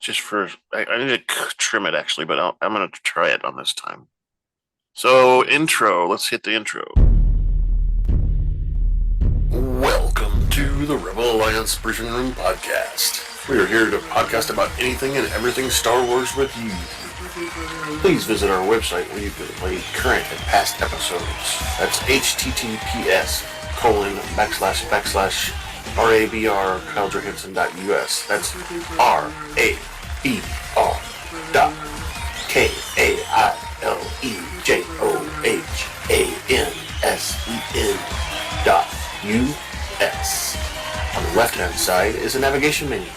just for I need to trim it actually, but I'm going to try it on this time. So intro, let's hit the intro. Welcome to the Rebel Alliance Briefing Room podcast. We are here to podcast about anything and everything Star Wars with you. Please visit our website where you can play current and past episodes. That's https://RABR KyleJohansson.us. That's RABR.KaileJohansen.us. On the left-hand side is a navigation menu.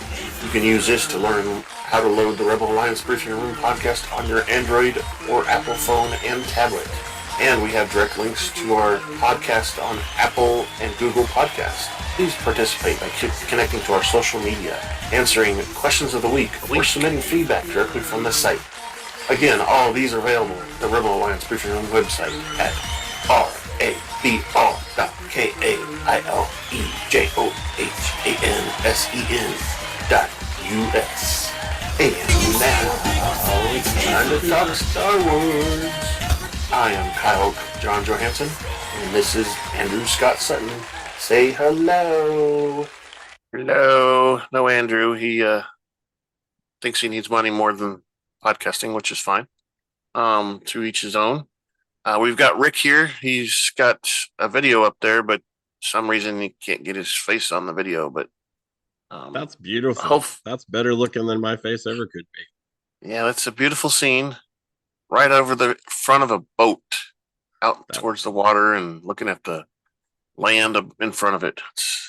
You can use this to learn how to load the Rebel Alliance Briefing Room podcast on your Android or Apple phone and tablet. And we have direct links to our podcast on Apple and Google Podcasts. Please participate by connecting to our social media, answering questions of the week, or submitting feedback directly from the site. Again, all of these are available at the Rebel Alliance Briefing Room website at RABR.KaileJohansen.us. And now, it's time to talk Star Wars. I am Kyle Jon Johansson, and this is Andrew Scott Sutton. Say hello. Hello. No, Andrew. He thinks he needs money more than podcasting, which is fine. To each his own. We've got Rick here. He's got a video up there, but for some reason he can't get his face on the video. But that's beautiful. That's better looking than my face ever could be. Yeah, that's a beautiful scene. Right over the front of a boat, out towards the water, and looking at the land in front of it.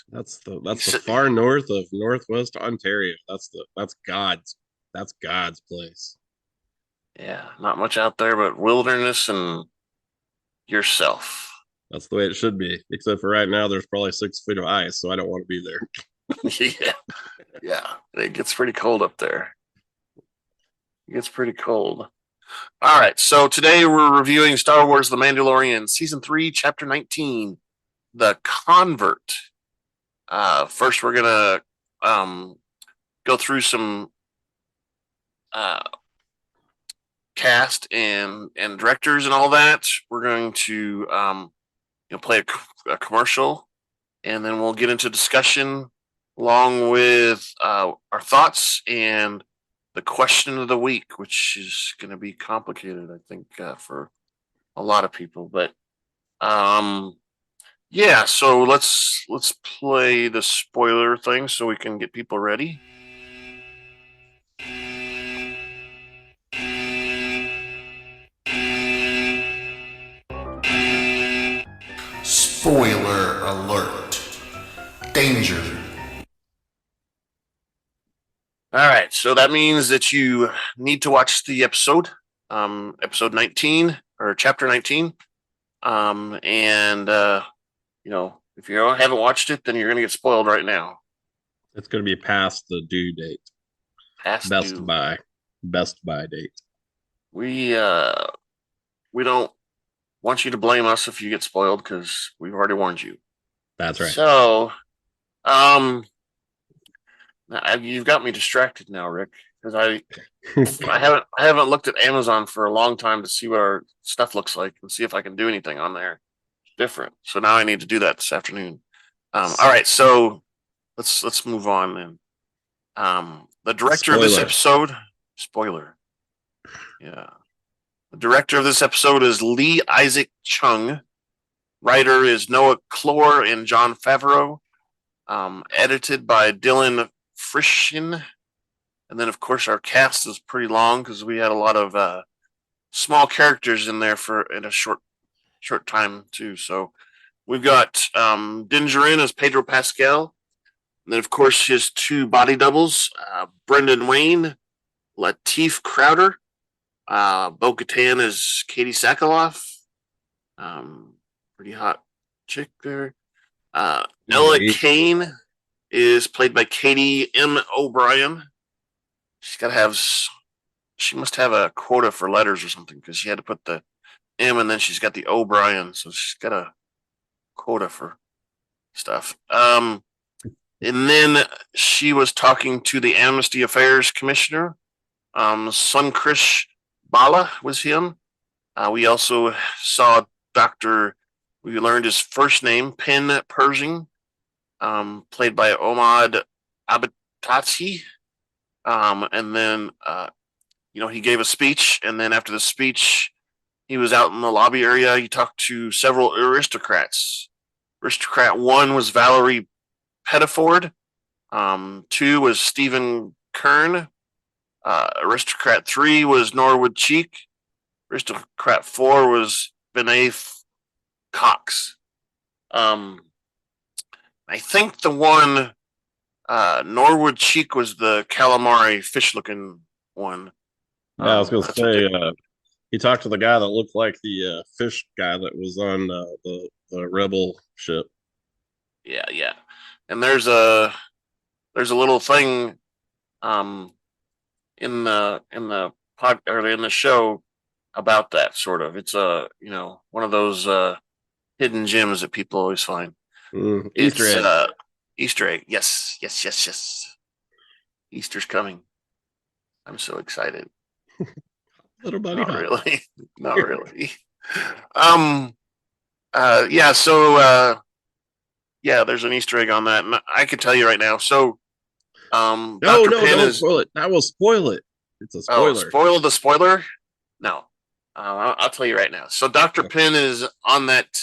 That's the far north of Northwest Ontario. That's God's place. Yeah, not much out there, but wilderness and yourself. That's the way it should be. Except for right now, there's probably 6 feet of ice, so I don't want to be there. Yeah, it gets pretty cold up there. It gets pretty cold. All right, so today we're reviewing Star Wars The Mandalorian, Season 3, Chapter 19, The Convert. First, we're going to go through some cast and directors and all that. We're going to play a commercial, and then we'll get into discussion along with our thoughts and the question of the week, which is going to be complicated, I think, for a lot of people. But yeah, so let's play the spoiler thing so we can get people ready. Spoiler alert. Danger. All right, so that means that you need to watch the episode 19 or chapter 19. And if you haven't watched it, then you're going to get spoiled right now. It's going to be past the due date. Best buy date. We don't want you to blame us if you get spoiled because we've already warned you. That's right. So, you've got me distracted now, Rick, because I haven't looked at Amazon for a long time to see what our stuff looks like and see if I can do anything on there different. So now I need to do that this afternoon. All right, so let's move on then. The director of this episode, spoiler. Yeah. The director of this episode is Lee Isaac Chung. Writer is Noah Kloor and Jon Favreau. Edited by Dylan Firshein. And then, of course, our cast is pretty long because we had a lot of small characters in there in a short time, too. So we've got Djarin as Pedro Pascal. And then, of course, his 2 body doubles, Brendan Wayne, Lateef Crowder. Bo-Katan is Katy Sackhoff. Pretty hot chick there. Elia Kane is played by Katy M. OBrian. She must have a quota for letters or something because she had to put the M and then she's got the O'Brien, so she's got a quota for stuff. And then she was talking to the Amnesty Affairs Commissioner. Sunkrish Bala was him. We also saw Dr. We learned his first name, Pershing, played by Omid Abtahi. And then, he gave a speech. And then after the speech, he was out in the lobby area. He talked to several aristocrats. Aristocrat 1 was Valarie Pettiford. 2 was Stephen Kern. Aristocrat 3 was Norwood Cheek. Aristocrat 4 was Veanne Cox. I think the one Norwood Cheek was the calamari fish looking one. Yeah, I was going to say, he talked to the guy that looked like the fish guy that was on the rebel ship. Yeah. And there's a little thing in the pod or in the show about that sort of. It's one of those hidden gems that people always find. Easter egg. Easter egg. Yes. Easter's coming. I'm so excited. Little buddy. Not really. Not really. So there's an Easter egg on that, and I can tell you right now. So no, don't spoil it. That will spoil it. It's a spoiler. Spoil the spoiler? No. I'll tell you right now. So Dr. Penn is on that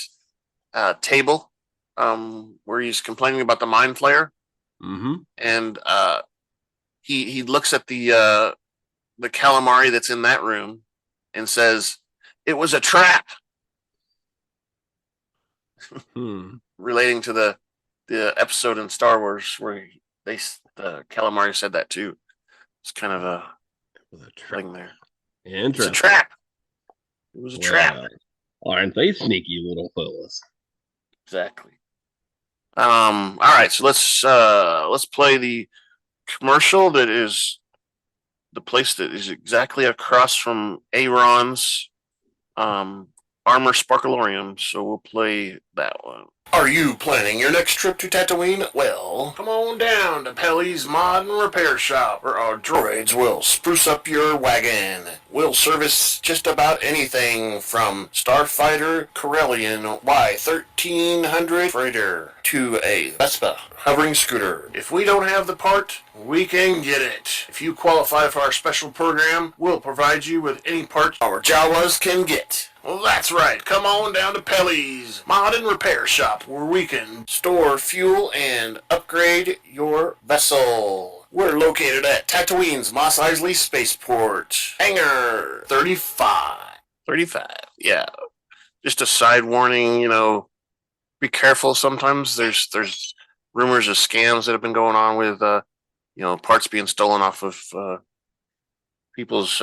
table where he's complaining about the mind flayer. Mm-hmm. And he looks at the calamari that's in that room and says, "It was a trap." Relating to the episode in Star Wars where the calamari said that too. It's kind of a thing there. It's a trap. It was a trap. Aren't they sneaky little fellas? Exactly. All right, so let's play the commercial that is the place that is exactly across from Aaron's Armor Sparkalorium. So we'll play that one. Are you planning your next trip to Tatooine? Well, come on down to Pelly's Mod and Repair Shop, where our droids will spruce up your wagon. We'll service just about anything from Starfighter Corellian Y1300 freighter to a Vespa hovering scooter. If we don't have the part, we can get it. If you qualify for our special program, we'll provide you with any part our Jawas can get. Well, that's right. Come on down to Pelly's Mod and Repair Shop, where we can store fuel and upgrade your vessel. We're located at Tatooine's Mos Eisley Spaceport. Hangar 35. 35, yeah. Just a side warning, be careful. Sometimes there's rumors of scams that have been going on with, parts being stolen off of people's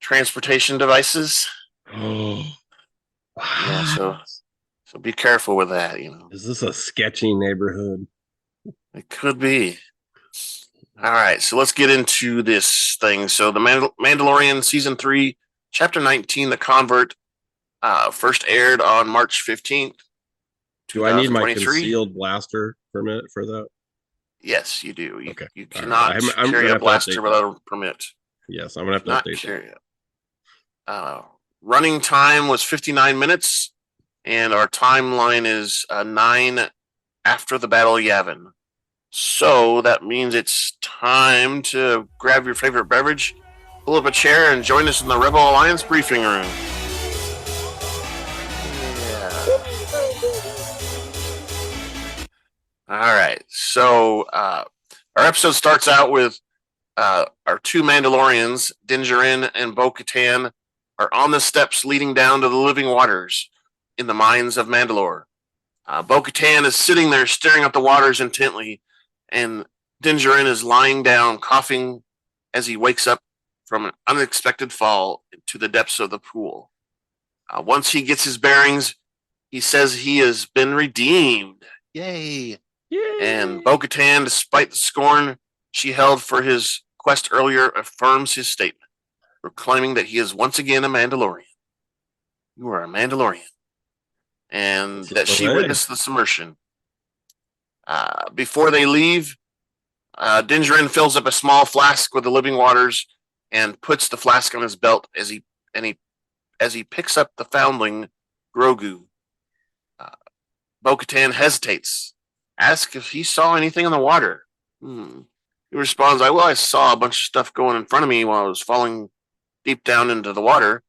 transportation devices. Oh, yeah, so be careful with that. Is this a sketchy neighborhood? It could be. All right, so let's get into this thing. So the Mandalorian season 3, chapter 19, The Convert, first aired on March 15th. Do I need my concealed blaster permit for that? Yes, you do. Okay. You cannot I'm carry a blaster without a permit. Yes, I'm going to have to update that. Running time was 59 minutes, and our timeline is 9 after the Battle of Yavin. So that means it's time to grab your favorite beverage, pull up a chair, and join us in the Rebel Alliance briefing room. All right, so our episode starts out with our two Mandalorians, Djarin and Bo-Katan, are on the steps leading down to the living waters in the mines of Mandalore. Bo-Katan is sitting there staring at the waters intently, and Djarin is lying down, coughing as he wakes up from an unexpected fall to the depths of the pool. Once he gets his bearings, he says he has been redeemed. Yay! And Bo-Katan, despite the scorn she held for his quest earlier, affirms his statement, proclaiming that he is once again a Mandalorian. You are a Mandalorian. And that she witnessed the submersion. Before they leave, Djarin fills up a small flask with the living waters and puts the flask on his belt as he picks up the foundling Grogu. Bo-Katan hesitates, asks if he saw anything in the water. He responds, I saw a bunch of stuff going in front of me while I was falling deep down into the water.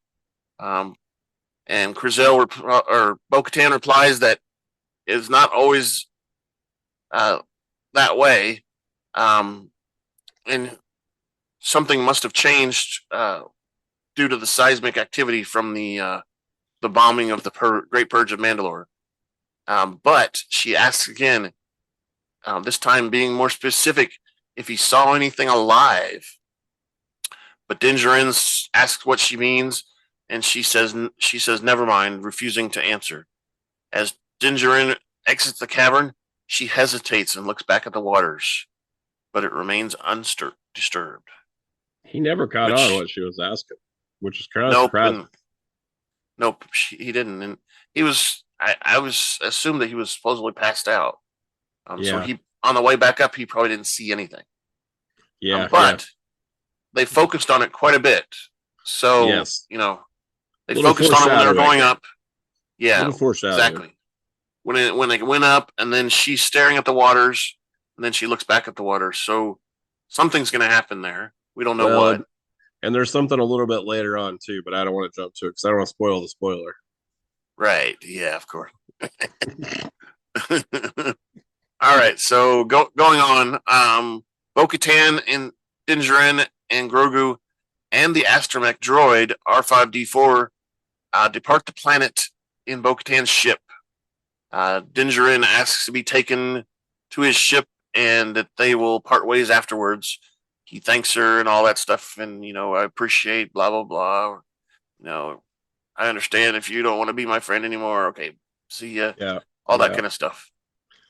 And Bo-Katan replies that it's not always that way. And something must have changed due to the seismic activity from the bombing of the Great Purge of Mandalore. But she asks again, this time being more specific, if he saw anything alive. But Djarin asks what she means, and she says never mind, refusing to answer. As Djarin exits the cavern, she hesitates and looks back at the waters, but it remains undisturbed. He never caught on what she was asking, which is kind of surprising. Nope, he didn't, and he was. I was assumed that he was supposedly passed out. So he, on the way back up, he probably didn't see anything. But they focused on it quite a bit. So they focused on it when they were going up. Yeah, exactly. When they went up, and then she's staring at the waters, and then she looks back at the water. So something's going to happen there. We don't know what. And there's something a little bit later on too, but I don't want to jump to it because I don't want to spoil the spoiler. Right. Yeah, of course. All right. So going on, Bo-Katan and Djarin and Grogu and the astromech droid R5D4 depart the planet in Bo-Katan's ship. Djarin asks to be taken to his ship and that they will part ways afterwards. He thanks her and all that stuff, and I appreciate blah blah blah. I understand if you don't want to be my friend anymore. Okay, see ya. Yeah, all that kind of stuff.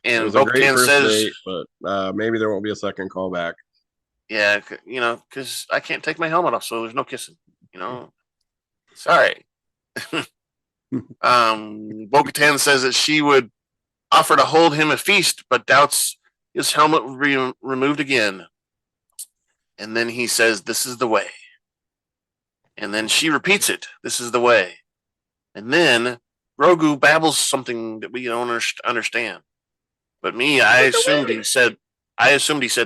And it was a great first date, but maybe there won't be a second callback. Yeah, because I can't take my helmet off, so there's no kissing. Sorry. Bo-Katan says that she would offer to hold him a feast, but doubts his helmet will be removed again. And then he says, "This is the way." And then she repeats it, "This is the way." And then Grogu babbles something that we don't understand. But I assumed he said,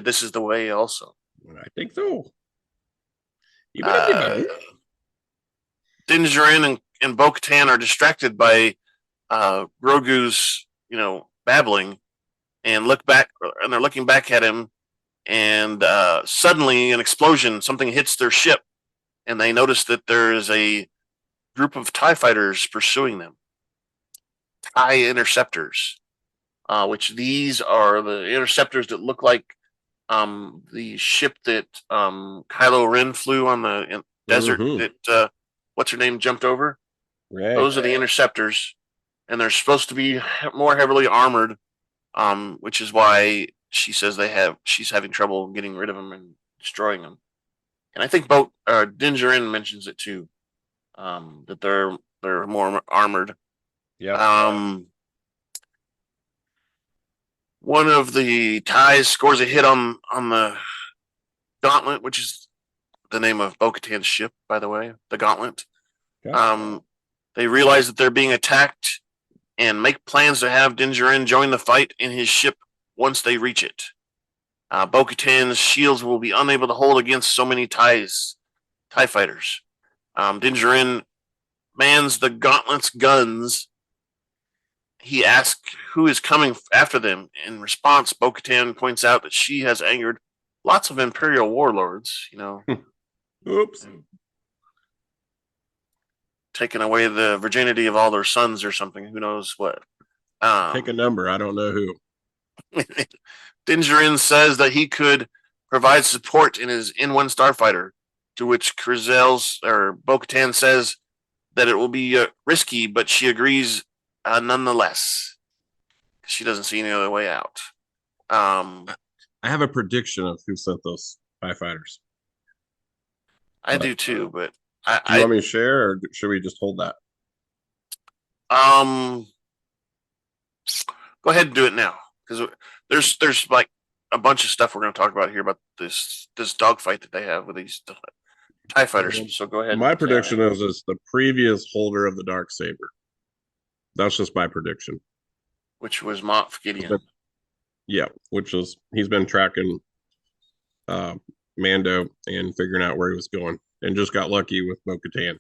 "This is the way" also. I think so. Djarin and Bo-Katan are distracted by Grogu's, babbling, and they're looking back at him, and suddenly an explosion, something hits their ship, and they notice that there is a group of TIE fighters pursuing them. TIE interceptors, which these are the interceptors that look like the ship that Kylo Ren flew on the desert that what's her name jumped over. Right. Those are the interceptors, and they're supposed to be more heavily armored, which is why she says she's having trouble getting rid of them and destroying them. And I think Djarin mentions it too, that they're more armored. Yeah. One of the TIEs scores a hit on the Gauntlet, which is the name of Bo-Katan's ship, by the way, the Gauntlet. Okay. They realize that they're being attacked and make plans to have Djarin join the fight in his ship once they reach it. Bo-Katan's shields will be unable to hold against so many TIE fighters. Djarin mans the Gauntlet's guns. He asks who is coming after them. In response, Bo-Katan points out that she has angered lots of Imperial warlords, Oops. Taking away the virginity of all their sons or something. Who knows what? Pick a number. I don't know who. Djarin says that he could provide support in his N1 starfighter, to which Bo-Katan says that it will be risky, but she agrees nonetheless. She doesn't see any other way out. I have a prediction of who sent those TIE fighters. I do too, but do you want me to share, or should we just hold that? Go ahead and do it now, because there's like a bunch of stuff we're going to talk about here about this dogfight that they have with these TIE fighters. So go ahead. My prediction is the previous holder of the Darksaber. That's just my prediction. Which was Moff Gideon. Yeah, he's been tracking Mando and figuring out where he was going, and just got lucky with Bo-Katan.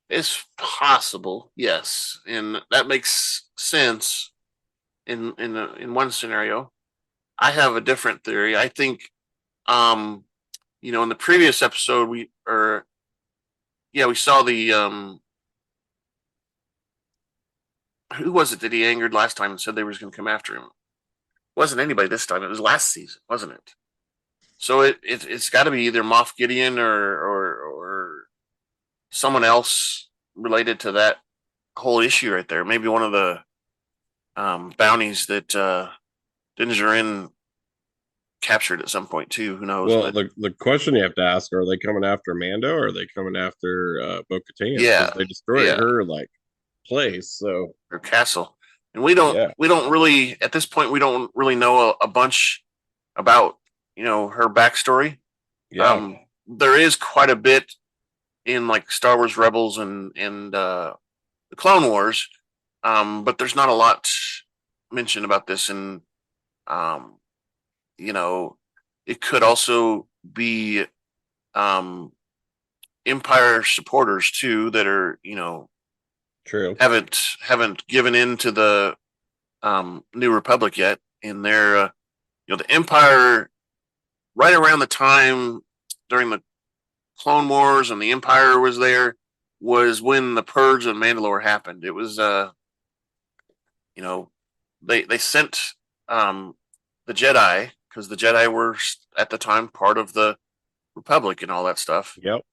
It's possible, yes, and that makes sense in one scenario. I have a different theory. I think, in the previous episode we saw the who was it that he angered last time and said they were going to come after him? It wasn't anybody this time. It was last season, wasn't it? So it's got to be either Moff Gideon or someone else related to that whole issue right there. Maybe one of the bounties that Djarin captured at some point too. Who knows? Well, the question you have to ask: are they coming after Mando, or are they coming after Bo-Katan? Yeah, they destroyed her place, so her castle, and we don't really at this point we don't really know a bunch about her backstory. Yeah, there is quite a bit in like Star Wars Rebels and the Clone Wars, but there's not a lot mentioned about this, and it could also be Empire supporters too that are true haven't given in to the New Republic yet, and they're the Empire right around the time during the Clone Wars and the Empire was there was when the Purge of Mandalore happened. It was they sent the Jedi, because the Jedi were at the time part of the Republic and all that stuff. Yep.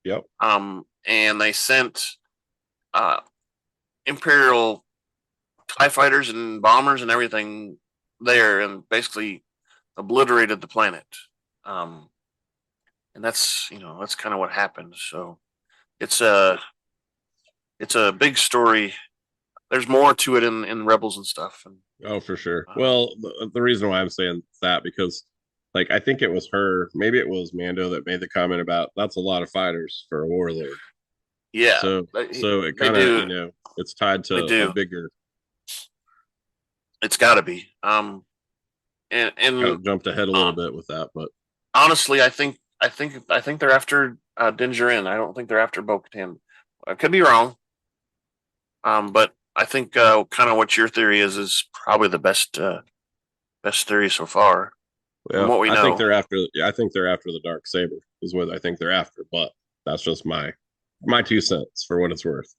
And they sent Imperial TIE fighters and bombers and everything there, and basically obliterated the planet. And that's kind of what happened. So it's a big story. There's more to it in Rebels and stuff. And, oh, for sure. Well, the reason why I'm saying that, because I think it was maybe it was Mando that made the comment about that's a lot of fighters for a warlord. Yeah. So it kind of it's tied to a bigger. It's got to be. And kind of jumped ahead a little bit with that, but honestly, I think they're after Djarin. I don't think they're after Bo-Katan. I could be wrong. But I think kind of what your theory is probably the best theory so far. Well, from what we know. I think they're after the Darksaber is what I think they're after, but that's just my 2 cents for what it's worth.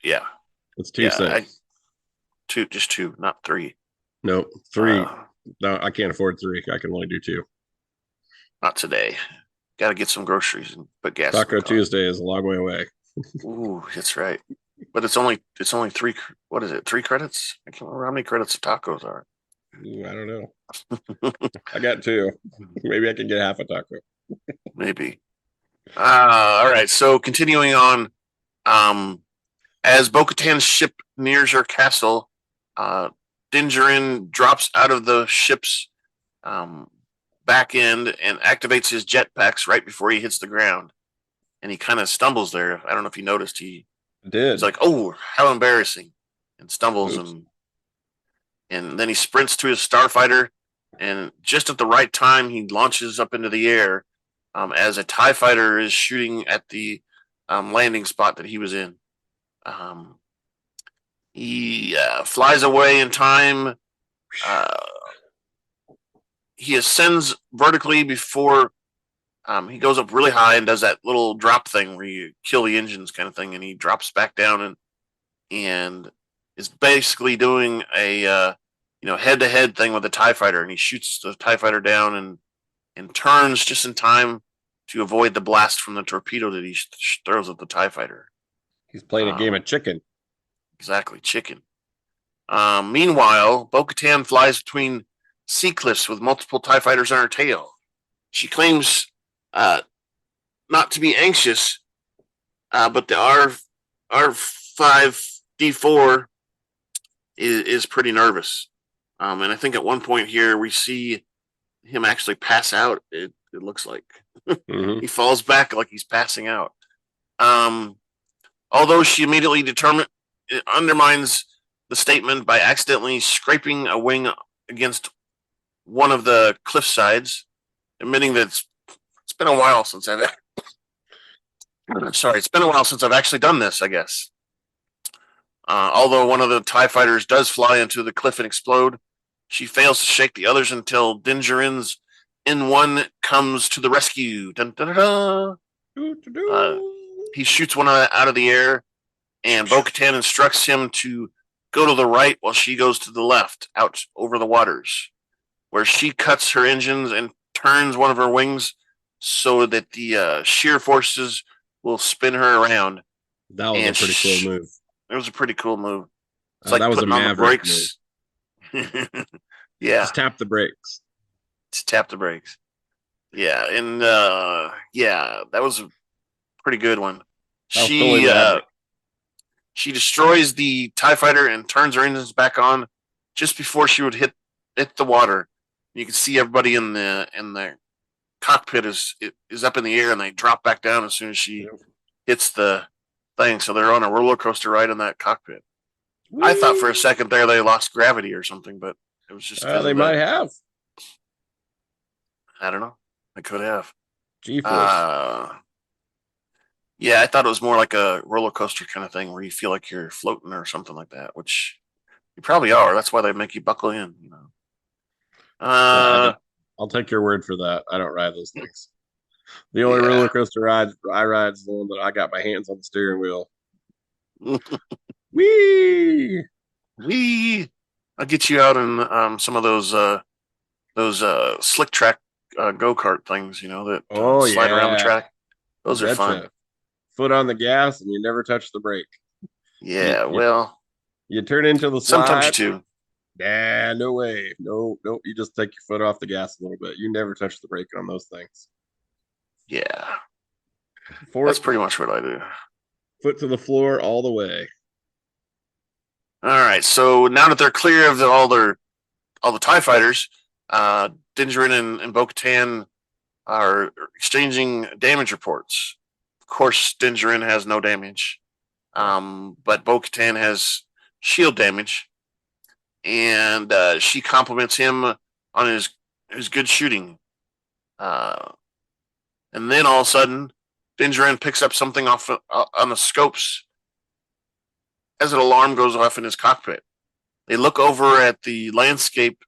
Yeah. It's 2 cents. Just 2, not 3. Nope, 3. No, I can't afford 3. I can only do 2. Not today. Got to get some groceries and put gas. Taco Tuesday is a long way away. Ooh, that's right. But it's only 3. What is it? 3 credits? I can't remember how many credits the tacos are. Ooh, I don't know. I got 2. Maybe I can get half a taco. Maybe. All right. So continuing on, as Bo-Katan's ship nears her castle, Djarin drops out of the ship's back end and activates his jetpacks right before he hits the ground. And he kind of stumbles there. I don't know if you noticed. He did. He's like, "Oh, how embarrassing!" and stumbles. And then he sprints to his starfighter, and just at the right time, he launches up into the air as a TIE fighter is shooting at the landing spot that he was in. He flies away in time. He ascends vertically before he goes up really high and does that little drop thing where you kill the engines kind of thing, and he drops back down and is basically doing a head-to-head thing with the TIE fighter, and he shoots the TIE fighter down and turns just in time to avoid the blast from the torpedo that he throws at the TIE fighter. He's playing a game of chicken. Exactly, chicken. Meanwhile, Bo-Katan flies between sea cliffs with multiple TIE fighters on her tail. She claims not to be anxious, but the R5D4 is pretty nervous. And I think at one point here we see him actually pass out. It looks like he falls back like he's passing out. Although she immediately it undermines the statement by accidentally scraping a wing against one of the cliff sides, admitting that it's been a while since it's been a while since I've actually done this, I guess. Although one of the TIE fighters does fly into the cliff and explode, she fails to shake the others until Djarin's N1 comes to the rescue. Dun, dun, dun, dun. He shoots one out of the air, and Bo-Katan instructs him to go to the right while she goes to the left, out over the waters, where she cuts her engines and turns one of her wings so that the shear forces will spin her around. That was a pretty cool move. It was a pretty cool move. It's like that was putting a on the maverick brakes. Yeah. Just tap the brakes. Yeah, and that was a pretty good one. She destroys the TIE fighter and turns her engines back on just before she would hit the water. You can see everybody in the cockpit is up in the air, and they drop back down as soon as she hits the thing. So they're on a roller coaster ride in that cockpit. Whee! I thought for a second there they lost gravity or something, but it was just they might have. I don't know. I could have. G-force. Yeah, I thought it was more like a roller coaster kind of thing where you feel like you're floating or something like that, which you probably are. That's why they make you buckle in, you know. I'll take your word for that. I don't ride those things. The only roller coaster ride I ride is the one that I got my hands on the steering wheel. Wee! I'll get you out in some of those slick track go-kart things, you know, that slide around the track. Those are fun. Foot on the gas and you never touch the brake. Yeah, you turn into the slide. Sometimes you do. Nah, no way. Nope. You just take your foot off the gas a little bit. You never touch the brake on those things. Yeah. That's pretty much what I do. Foot to the floor all the way. All right. So now that they're clear of all the TIE fighters, Djarin and Bo-Katan are exchanging damage reports. Of course, Djarin has no damage, but Bo-Katan has shield damage, and she compliments him on his good shooting. And then all of a sudden, Djarin picks up something off on the scopes as an alarm goes off in his cockpit. They look over at the landscape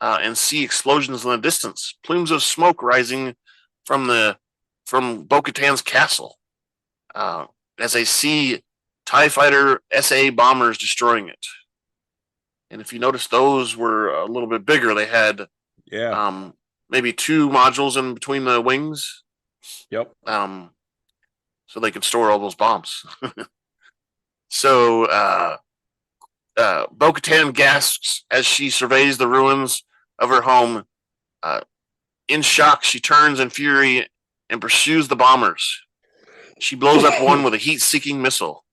and see explosions in the distance, plumes of smoke rising from Bo-Katan's castle, as they see TIE fighter SA bombers destroying it. And if you notice, those were a little bit bigger. They had maybe 2 modules in between the wings. Yep. So they could store all those bombs. So Bo-Katan gasps as she surveys the ruins of her home. In shock, she turns in fury and pursues the bombers. She blows up one with a heat-seeking missile.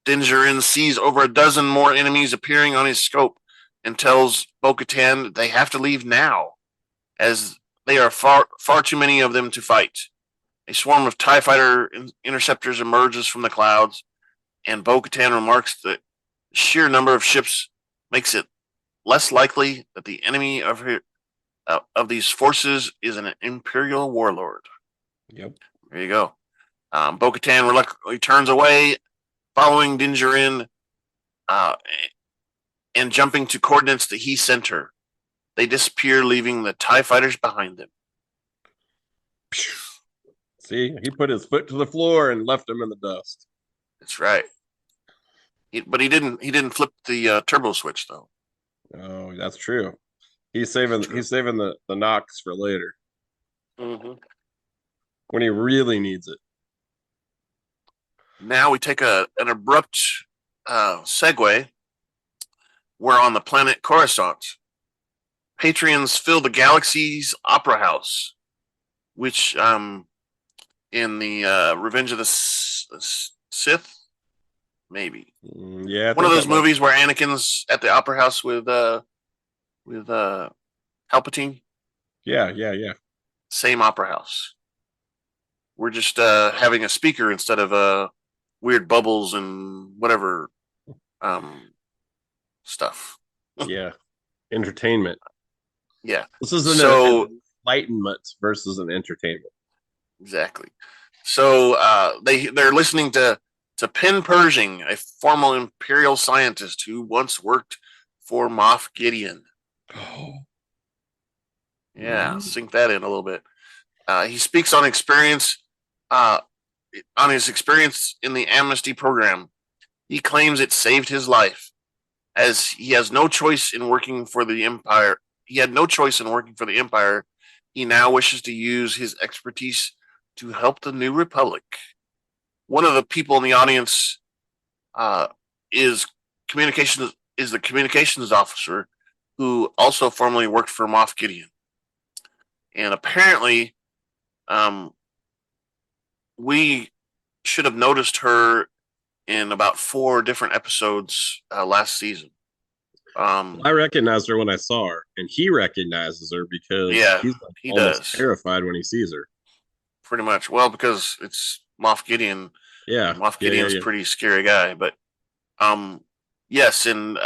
Djarin sees over a dozen more enemies appearing on his scope and tells Bo-Katan they have to leave now, as they are far too many of them to fight. A swarm of TIE fighter interceptors emerges from the clouds, and Bo-Katan remarks that the sheer number of ships makes it less likely that the enemy of these forces is an Imperial warlord. Yep. There you go. Bo-Katan reluctantly turns away, following Djarin, and jumping to coordinates that he sent her. They disappear, leaving the TIE fighters behind them. See, he put his foot to the floor and left him in the dust. That's right. But he didn't flip the turbo switch though. Oh, that's true. He's saving the knocks for later. Mm-hmm. When he really needs it. Now we take an abrupt segue. We're on the planet Coruscant. Patrons fill the galaxy's opera house, which in the Revenge of the Sith, maybe. Yeah. One of those movies where Anakin's at the opera house with with Palpatine. Yeah. Same opera house. We're just having a speaker instead of weird bubbles and whatever stuff. Yeah. Entertainment. Yeah. This is an enlightenment versus an entertainment. Exactly. So they're listening to Pen Pershing, a former Imperial scientist who once worked for Moff Gideon. Oh. Yeah, sink that in a little bit. He speaks on his experience in the Amnesty program. He claims it saved his life, as he has no choice in working for the Empire. He had no choice in working for the Empire. He now wishes to use his expertise to help the New Republic. One of the people in the audience is the communications officer who also formerly worked for Moff Gideon. And apparently, we should have noticed her in about 4 different episodes last season. I recognized her when I saw her, and he recognizes her because he's like almost terrified when he sees her. Pretty much. Well, because it's Moff Gideon. Yeah. Moff Gideon's a pretty scary guy. But yes, and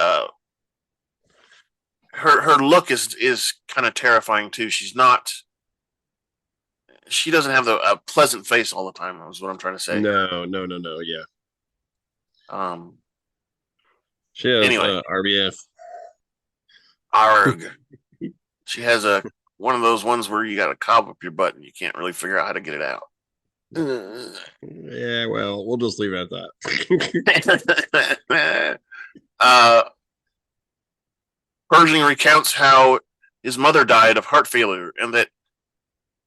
her look is kind of terrifying too. She doesn't have a pleasant face all the time, is what I'm trying to say. No, yeah. She has anyway. RBF. Arg. She has one of those ones where you got a cob up your butt and you can't really figure out how to get it out. Yeah, well, we'll just leave it at that. Pershing recounts how his mother died of heart failure and that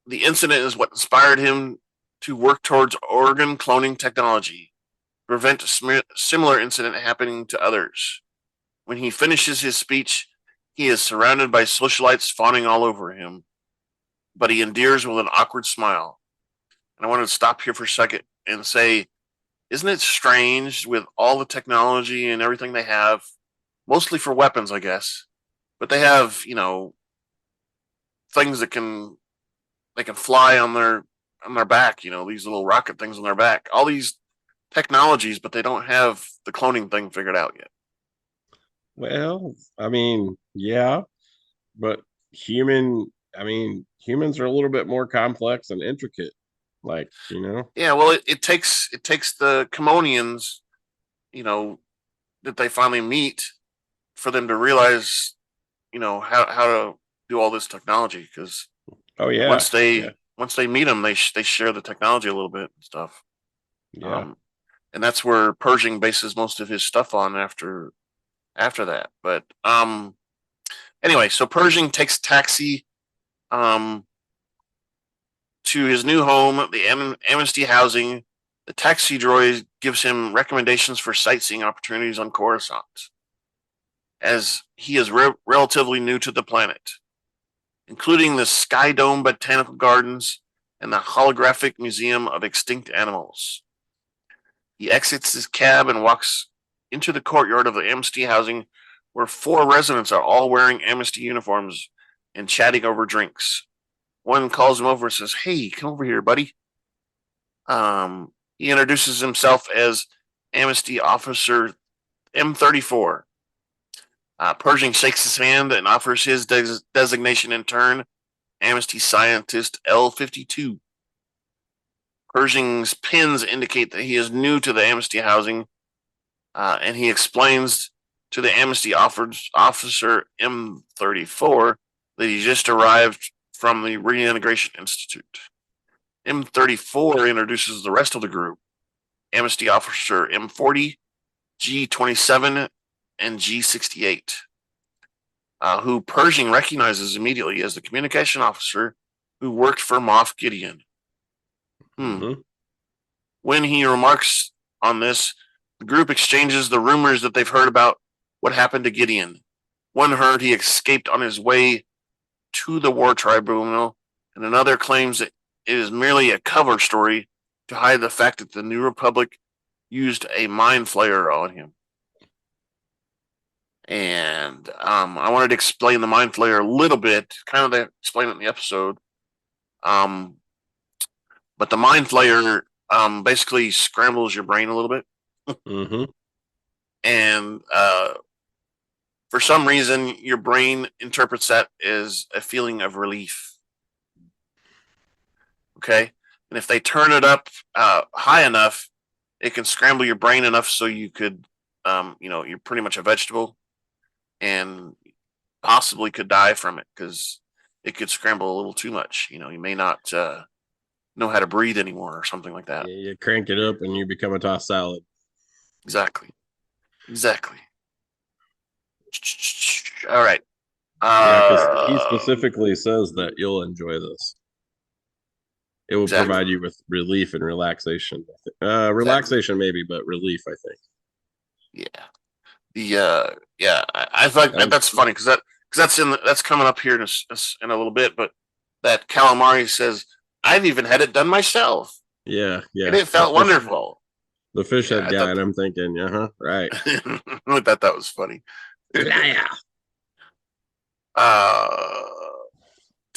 the incident is what inspired him to work towards organ cloning technology, prevent a similar incident happening to others. When he finishes his speech, he is surrounded by socialites fawning all over him, but he endears with an awkward smile. And I want to stop here for a second and say, isn't it strange with all the technology and everything they have, mostly for weapons, I guess, but they have, things that they can fly on their back, these little rocket things on their back, all these technologies, but they don't have the cloning thing figured out yet. Well, I mean, yeah, but humans are a little bit more complex and intricate, Yeah, well, it takes the Kamonians, that they finally meet for them to realize, how to do all this technology. Because once they meet them, they share the technology a little bit and stuff. Yeah, and that's where Pershing bases most of his stuff on after that. But anyway, so Pershing takes taxi to his new home, the Amnesty housing. The taxi droid gives him recommendations for sightseeing opportunities on Coruscant, as he is relatively new to the planet, including the Sky Dome Botanical Gardens and the Holographic Museum of Extinct Animals. He exits his cab and walks into the courtyard of the Amnesty housing, where 4 residents are all wearing Amnesty uniforms and chatting over drinks. One calls him over and says, "Hey, come over here, buddy." He introduces himself as Amnesty Officer M34. Pershing shakes his hand and offers his designation in turn, Amnesty Scientist L52. Pershing's pins indicate that he is new to the Amnesty housing, and he explains to the Amnesty Officer M34 that he just arrived from the Reintegration Institute. M34 introduces the rest of the group, Amnesty Officer M40, G27, and G68, who Pershing recognizes immediately as the communication officer who worked for Moff Gideon. Mm-hmm. When he remarks on this, the group exchanges the rumors that they've heard about what happened to Gideon. One heard he escaped on his way to the War Tribunal, and another claims that it is merely a cover story to hide the fact that the New Republic used a mind flayer on him. And I wanted to explain the mind flayer a little bit, kind of explain it in the episode. But the mind flayer basically scrambles your brain a little bit. Mm-hmm. And for some reason, your brain interprets that as a feeling of relief. Okay. And if they turn it up high enough, it can scramble your brain enough so you could, you're pretty much a vegetable and possibly could die from it because it could scramble a little too much. You may not know how to breathe anymore or something like that. You crank it up and you become a tossed salad. Exactly. All right. Yeah, because he specifically says that you'll enjoy this. It will provide you with relief and relaxation. Relaxation maybe, but relief, I think. Yeah. I thought that's funny because that's coming up here in a little bit. But that calamari says, "I've even had it done myself." Yeah. And it felt wonderful. The fish head guy, and I'm thinking, right. I thought that was funny. Yeah.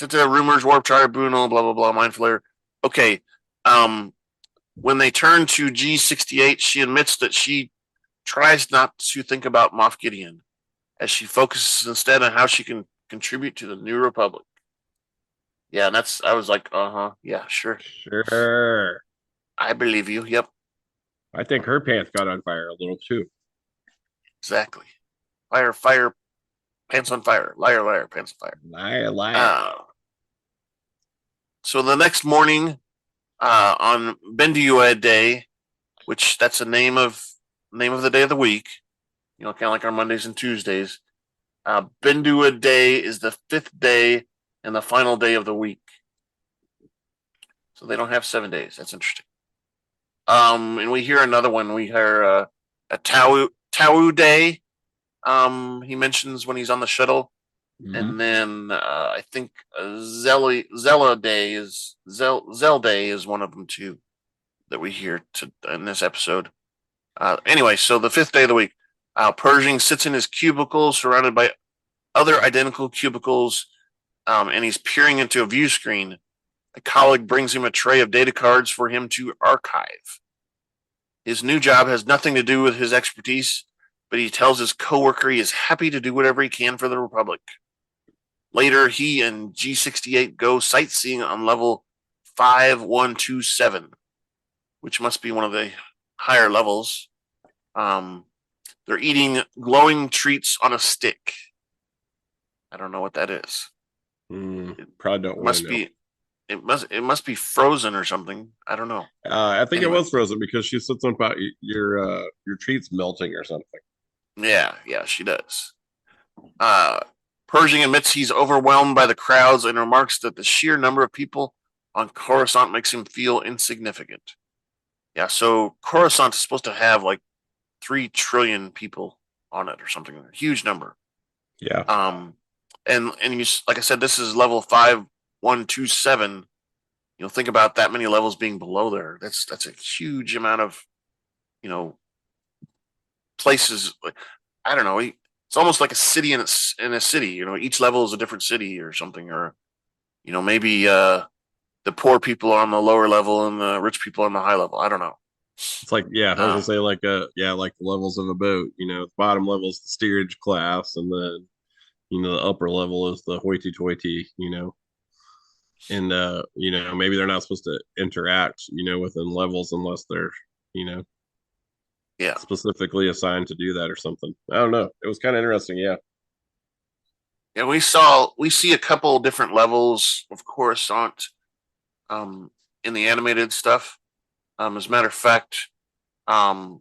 Rumors, warp tribunal, blah blah blah, mind flayer. Okay. When they turn to G68, she admits that she tries not to think about Moff Gideon as she focuses instead on how she can contribute to the New Republic. Yeah, and I was like, yeah, sure. Sure. I believe you. Yep. I think her pants got on fire a little too. Exactly. Fire, pants on fire. Liar, pants on fire. Liar. So the next morning, on Benduad Day, which that's the name of the day of the week, kind of like our Mondays and Tuesdays. Benduad Day is the 5th day and the final day of the week. So they don't have 7 days. That's interesting. And we hear another one. We hear a Tau Day. He mentions when he's on the shuttle. Mm-hmm. And then I think Zell Day is one of them too that we hear in this episode. Anyway, so the 5th day of the week, Pershing sits in his cubicle surrounded by other identical cubicles, and he's peering into a view screen. A colleague brings him a tray of data cards for him to archive. His new job has nothing to do with his expertise, but he tells his coworker he is happy to do whatever he can for the Republic. Later, he and G68 go sightseeing on level 5127, which must be one of the higher levels. They're eating glowing treats on a stick. I don't know what that is. Probably don't. It must be frozen or something. I don't know. I think it was frozen because she said something about your treats melting or something. Yeah, she does. Pershing admits he's overwhelmed by the crowds and remarks that the sheer number of people on Coruscant makes him feel insignificant. Yeah, so Coruscant is supposed to have like 3 trillion people on it or something, a huge number. Yeah. And you, like I said, this is level 5127. Think about that many levels being below there. That's a huge amount of, places. I don't know. It's almost like a city in a city. Each level is a different city or something, or maybe the poor people are on the lower level and the rich people are on the high level. I don't know. It's like, I was gonna say like the levels of a boat. The bottom level is the steerage class, and then the upper level is the hoity-toity. And maybe they're not supposed to interact within levels unless they're specifically assigned to do that or something. I don't know. It was kind of interesting. Yeah we see a couple different levels of Coruscant in the animated stuff. As a matter of fact, the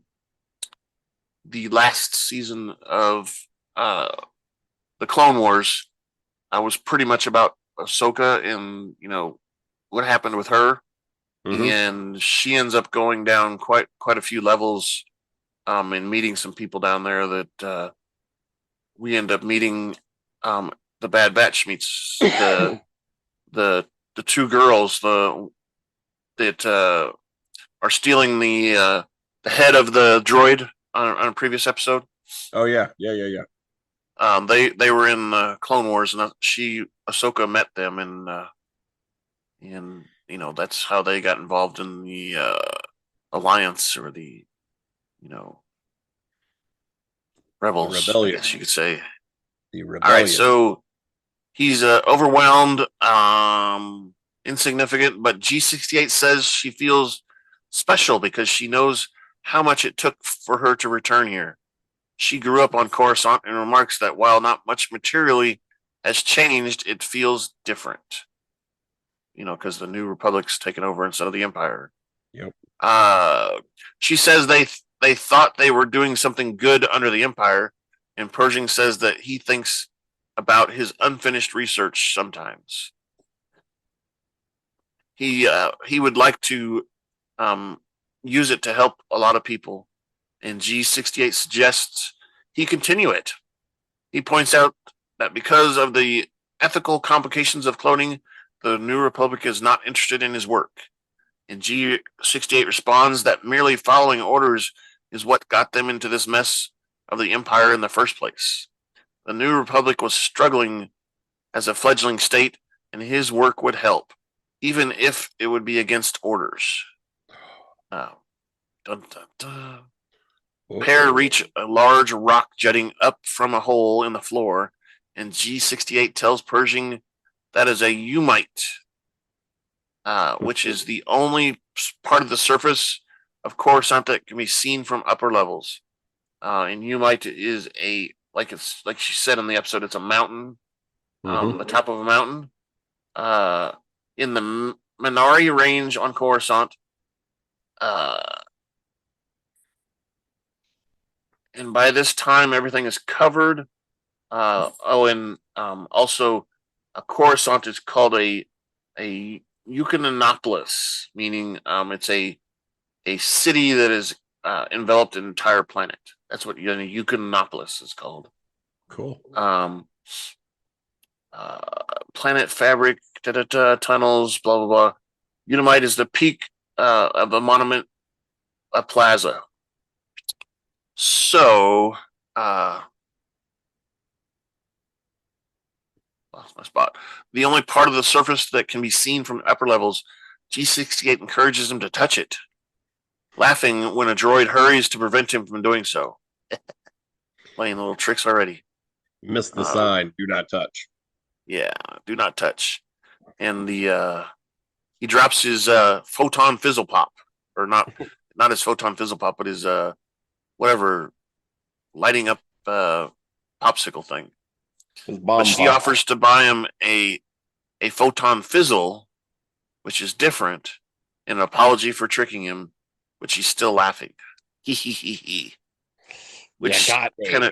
last season of the Clone Wars was pretty much about Ahsoka and what happened with her. Mm-hmm. And she ends up going down quite a few levels and meeting some people down there that we end up meeting. The Bad Batch meets the 2 girls that are stealing the head of the droid on a previous episode. Oh yeah. They were in Clone Wars, and Ahsoka met them, and that's how they got involved in the alliance, or the you know rebels, I rebellion. guess you could say. The All right, rebellion. so he's overwhelmed, insignificant, but G68 says she feels special because she knows how much it took for her to return here. She grew up on Coruscant and remarks that while not much materially has changed, it feels different. Because the New Republic's taken over instead of the Empire. Yep. She says they thought they were doing something good under the Empire, and Pershing says that he thinks about his unfinished research sometimes. He would like to use it to help a lot of people, and G68 suggests he continue it. He points out that because of the ethical complications of cloning, the New Republic is not interested in his work. And G68 responds that merely following orders is what got them into this mess of the Empire in the first place. The New Republic was struggling as a fledgling state, and his work would help, even if it would be against orders. Dun, dun, dun. Pair reach a large rock jutting up from a hole in the floor, and G68 tells Pershing that is a Umite, which is the only part of the surface of Coruscant that can be seen from upper levels. And Umite is like she said in the episode, it's a mountain, the top of a mountain. In the Minari range on Coruscant, and by this time everything is covered. And also, Coruscant is called a Eucanonopolis, meaning it's a city that is enveloped an entire planet. That's what Eucanonopolis is called. Cool. Planet fabric, tunnels, blah blah blah. Unimite is the peak of a monument, a plaza. So, lost my spot. The only part of the surface that can be seen from upper levels, G68 encourages him to touch it, laughing when a droid hurries to prevent him from doing so. Playing little tricks already. Missed the sign. Do not touch. Yeah, do not touch. And he drops his photon fizzle pop, or not his photon fizzle pop, but his whatever lighting up popsicle thing. But she offers to buy him a photon fizzle, which is different, in an apology for tricking him, which he's still laughing. Which kind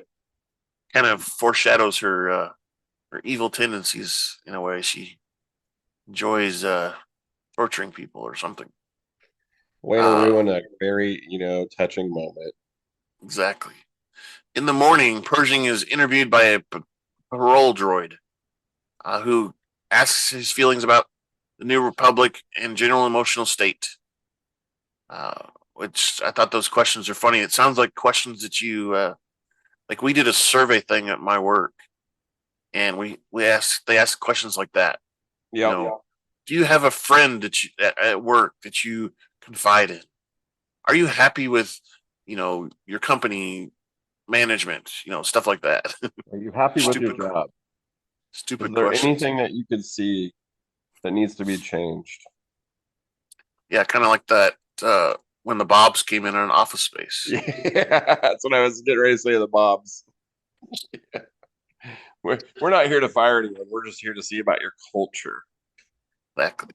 of foreshadows her evil tendencies in a way. She enjoys torturing people or something. Way to ruin a very, touching moment. Exactly. In the morning, Pershing is interviewed by a parole droid who asks his feelings about the New Republic and general emotional state. Which I thought those questions are funny. It sounds like questions that you like. We did a survey thing at my work, and they asked questions like that. Yeah. Do you have a friend at work that you confide in? Are you happy with your company management? Stuff like that. Are you happy with your job? Stupid. Is there questions. anything that you could see that needs to be changed? Yeah, kind of like that when the Bobs came in an Office Space. Yeah, that's what I was getting ready to say. The Bobs. We're not here to fire anyone. We're just here to see about your culture. Exactly.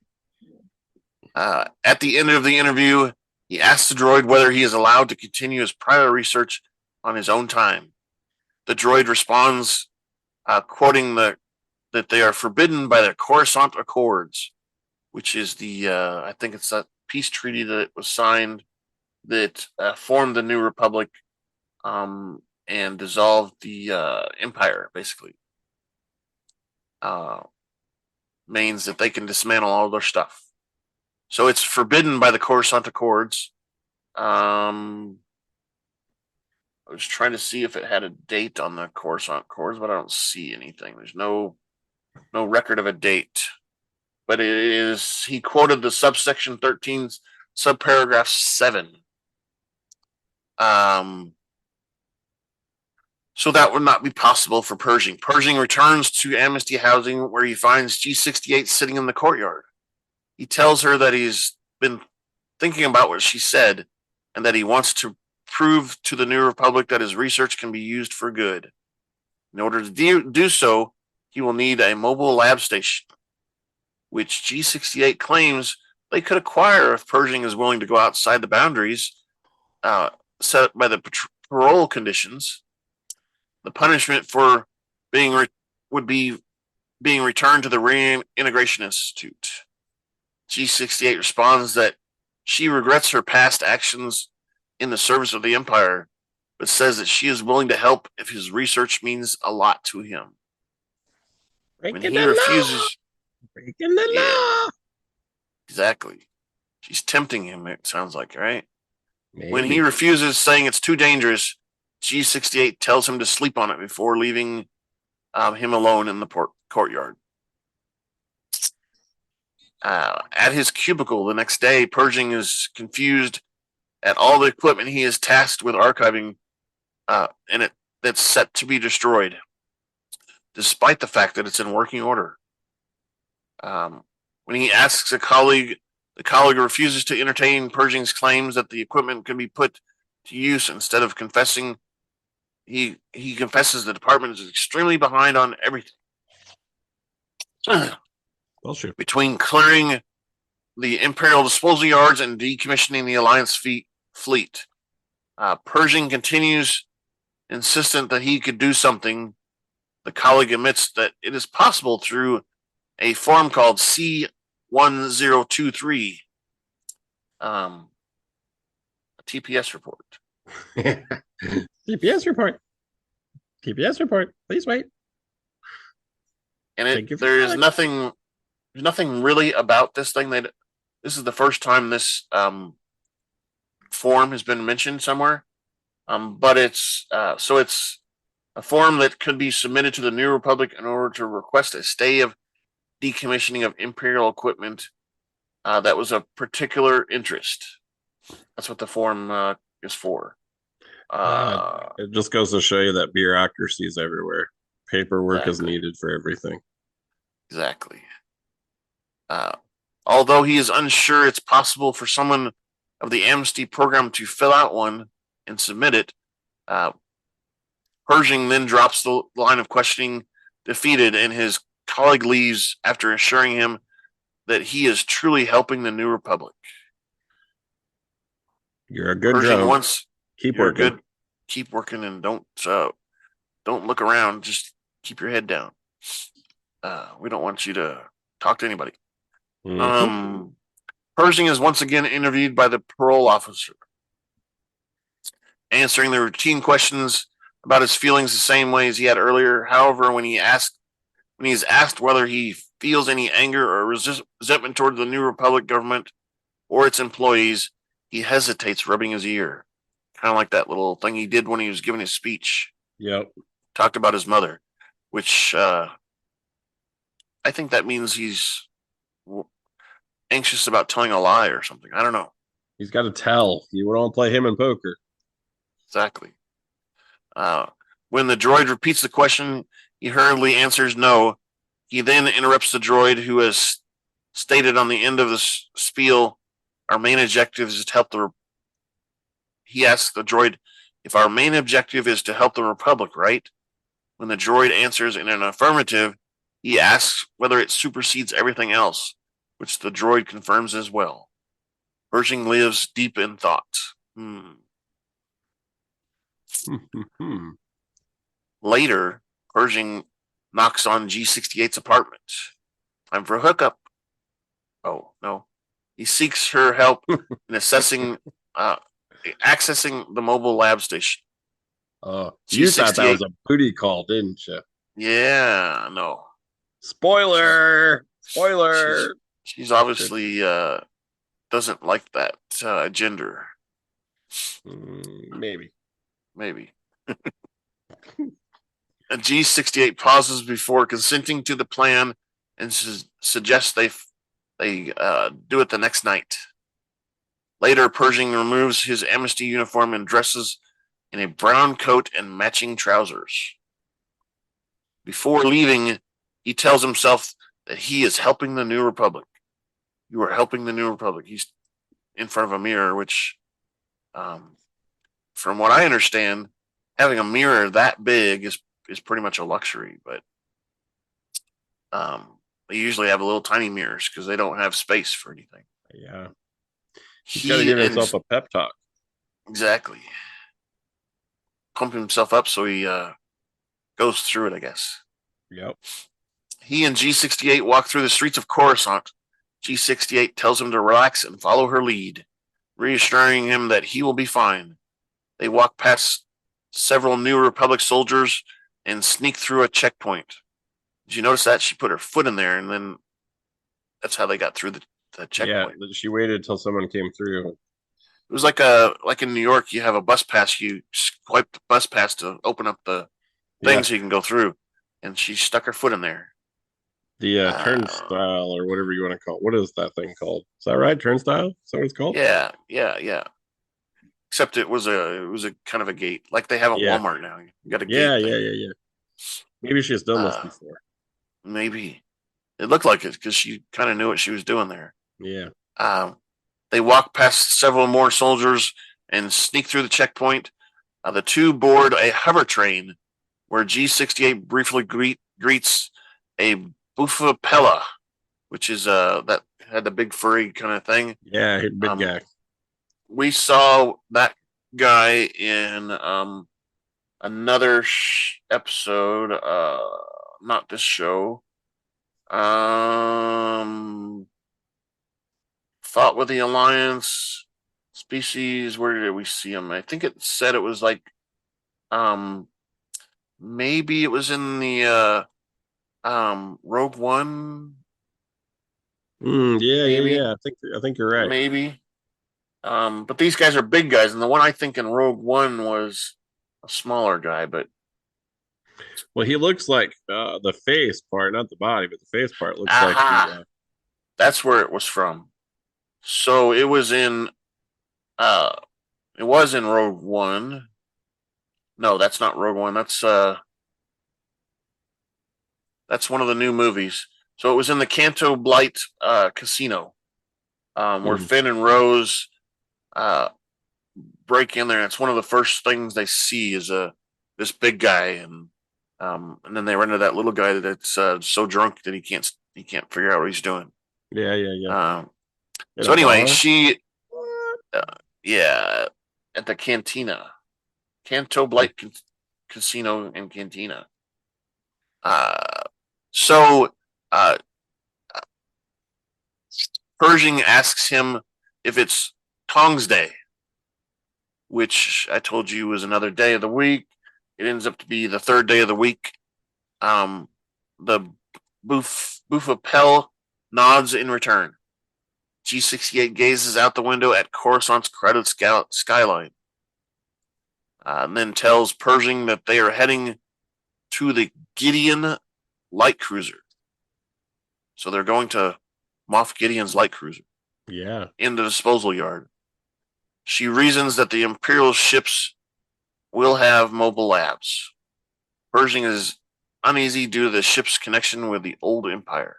At the end of the interview, he asks the droid whether he is allowed to continue his prior research on his own time. The droid responds, quoting that they are forbidden by the Coruscant Accords, which is I think it's that peace treaty that was signed that formed the New Republic and dissolved the Empire, basically. Means that they can dismantle all their stuff. So it's forbidden by the Coruscant Accords. I was trying to see if it had a date on the Coruscant cores, but I don't see anything. There's no record of a date. But it is, he quoted the subsection 13, subparagraph 7. So that would not be possible for Pershing. Pershing returns to Amnesty housing where he finds G68 sitting in the courtyard. He tells her that he's been thinking about what she said and that he wants to prove to the New Republic that his research can be used for good. In order to do so, he will need a mobile lab station, which G68 claims they could acquire if Pershing is willing to go outside the boundaries set by the parole conditions. The punishment for would be being returned to the Reintegration Institute. G68 responds that she regrets her past actions in the service of the Empire, but says that she is willing to help if his research means a lot to him. When he refuses, breaking the law. Exactly. She's tempting him, it sounds like, right? Maybe. When he refuses, saying it's too dangerous, G68 tells him to sleep on it before leaving him alone in the courtyard. At his cubicle the next day, Pershing is confused at all the equipment he is tasked with archiving that's set to be destroyed, despite the fact that it's in working order. When he asks a colleague, the colleague refuses to entertain Pershing's claims that the equipment can be put to use. Instead of confessing, he confesses the department is extremely behind on everything. Bullshit. Between clearing the Imperial disposal yards and decommissioning the Alliance fleet, Pershing continues insistent that he could do something. The colleague admits that it is possible through a form called S11E003, a TPS report. TPS report. TPS report. Please wait. And there's nothing really about this thing. This is the first time this form has been mentioned somewhere. But it's a form that could be submitted to the New Republic in order to request a stay of decommissioning of Imperial equipment that was of particular interest. That's what the form is for. It just goes to show you that bureaucracy is everywhere. Paperwork is needed for everything. Exactly. Although he is unsure it's possible for someone of the Amnesty program to fill out one and submit it, Pershing then drops the line of questioning defeated, and his colleague leaves after assuring him that he is truly helping the New Republic. You're a good Pershing drone. wants Keep working. Keep working, and don't look around. Just keep your head down. We don't want you to talk to anybody. Mm-hmm. Pershing is once again interviewed by the parole officer, answering the routine questions about his feelings the same way as he had earlier. However, when he is asked whether he feels any anger or resentment toward the New Republic government or its employees, he hesitates, rubbing his ear. Kind of like that little thing he did when he was giving his speech. Yep. Talked about his mother, which I think that means he's anxious about telling a lie or something. I don't know. He's got to tell. You don't play him in poker. Exactly. When the droid repeats the question, he hurriedly answers no. He then interrupts the droid, who has stated on the end of the spiel, our main objective is to help he asks the droid if our main objective is to help the Republic, right? When the droid answers in an affirmative, he asks whether it supersedes everything else, which the droid confirms as well. Pershing lives deep in thought. Later, Pershing knocks on G68's apartment. Time for a hookup. Oh, no. He seeks her help in accessing the mobile lab station. You thought that was a booty call, didn't you? Yeah, no. Spoiler! She's obviously doesn't like that gender. Maybe. maybe. A G68 pauses before consenting to the plan and suggests they do it the next night. Later, Pershing removes his Amnesty uniform and dresses in a brown coat and matching trousers. Before leaving, he tells himself that he is helping the New Republic. You are helping the New Republic. He's in front of a mirror, which, from what I understand, having a mirror that big is pretty much a luxury. But they usually have little tiny mirrors because they don't have space for anything. Yeah. He's got to give himself a pep talk. Exactly. Pump himself up so he goes through it, I guess. Yep. He and G68 walk through the streets of Coruscant. G68 tells him to relax and follow her lead, reassuring him that he will be fine. They walk past several New Republic soldiers and sneak through a checkpoint. Did you notice that? She put her foot in there, and then that's how they got through the checkpoint. Yeah, she waited until someone came through. It was like in New York, you have a bus pass. You swipe the bus pass to open up the thing so you can go through. And she stuck her foot in there. The turnstile or whatever you want to call it. What is that thing called? Is that right? Turnstile? Is that what it's called? Yeah. Except it was a kind of a gate, like they have at Walmart now. You got a gate. Yeah. Maybe she's done this before. Maybe it looked like it because she kind of knew what she was doing there. Yeah. They walk past several more soldiers and sneak through the checkpoint. The two board a hover train where G68 briefly greets a Bufapella, which is that had the big furry kind of thing. Yeah, big guy. We saw that guy in another episode, not this show. Fought with the Alliance species. Where did we see him? I think it said it was like maybe it was in the Rogue One. Yeah. I think you're right. Maybe. But these guys are big guys, and the one I think in Rogue One was a smaller guy, but well, he looks like the face part, not the body, but the face part looks like that's where it was from. So it was in Rogue One. No, that's not Rogue One. That's one of the new movies. So it was in the Canto Blight casino, where Finn and Rose break in there. And it's one of the first things they see is this big guy, and then they run into that little guy that's so drunk that he can't figure out what he's doing. Yeah. So anyway, she, at the cantina, Canto Blight Casino and Cantina. Pershing asks him if it's Tong's Day, which I told you was another day of the week. It ends up to be the third day of the week. The Bufapel nods in return. G68 gazes out the window at Coruscant's crowded skyline, and then tells Pershing that they are heading to the Gideon light cruiser. So they're going to Moff Gideon's light cruiser. Yeah. In the disposal yard. She reasons that the Imperial ships will have mobile labs. Pershing is uneasy due to the ship's connection with the old Empire.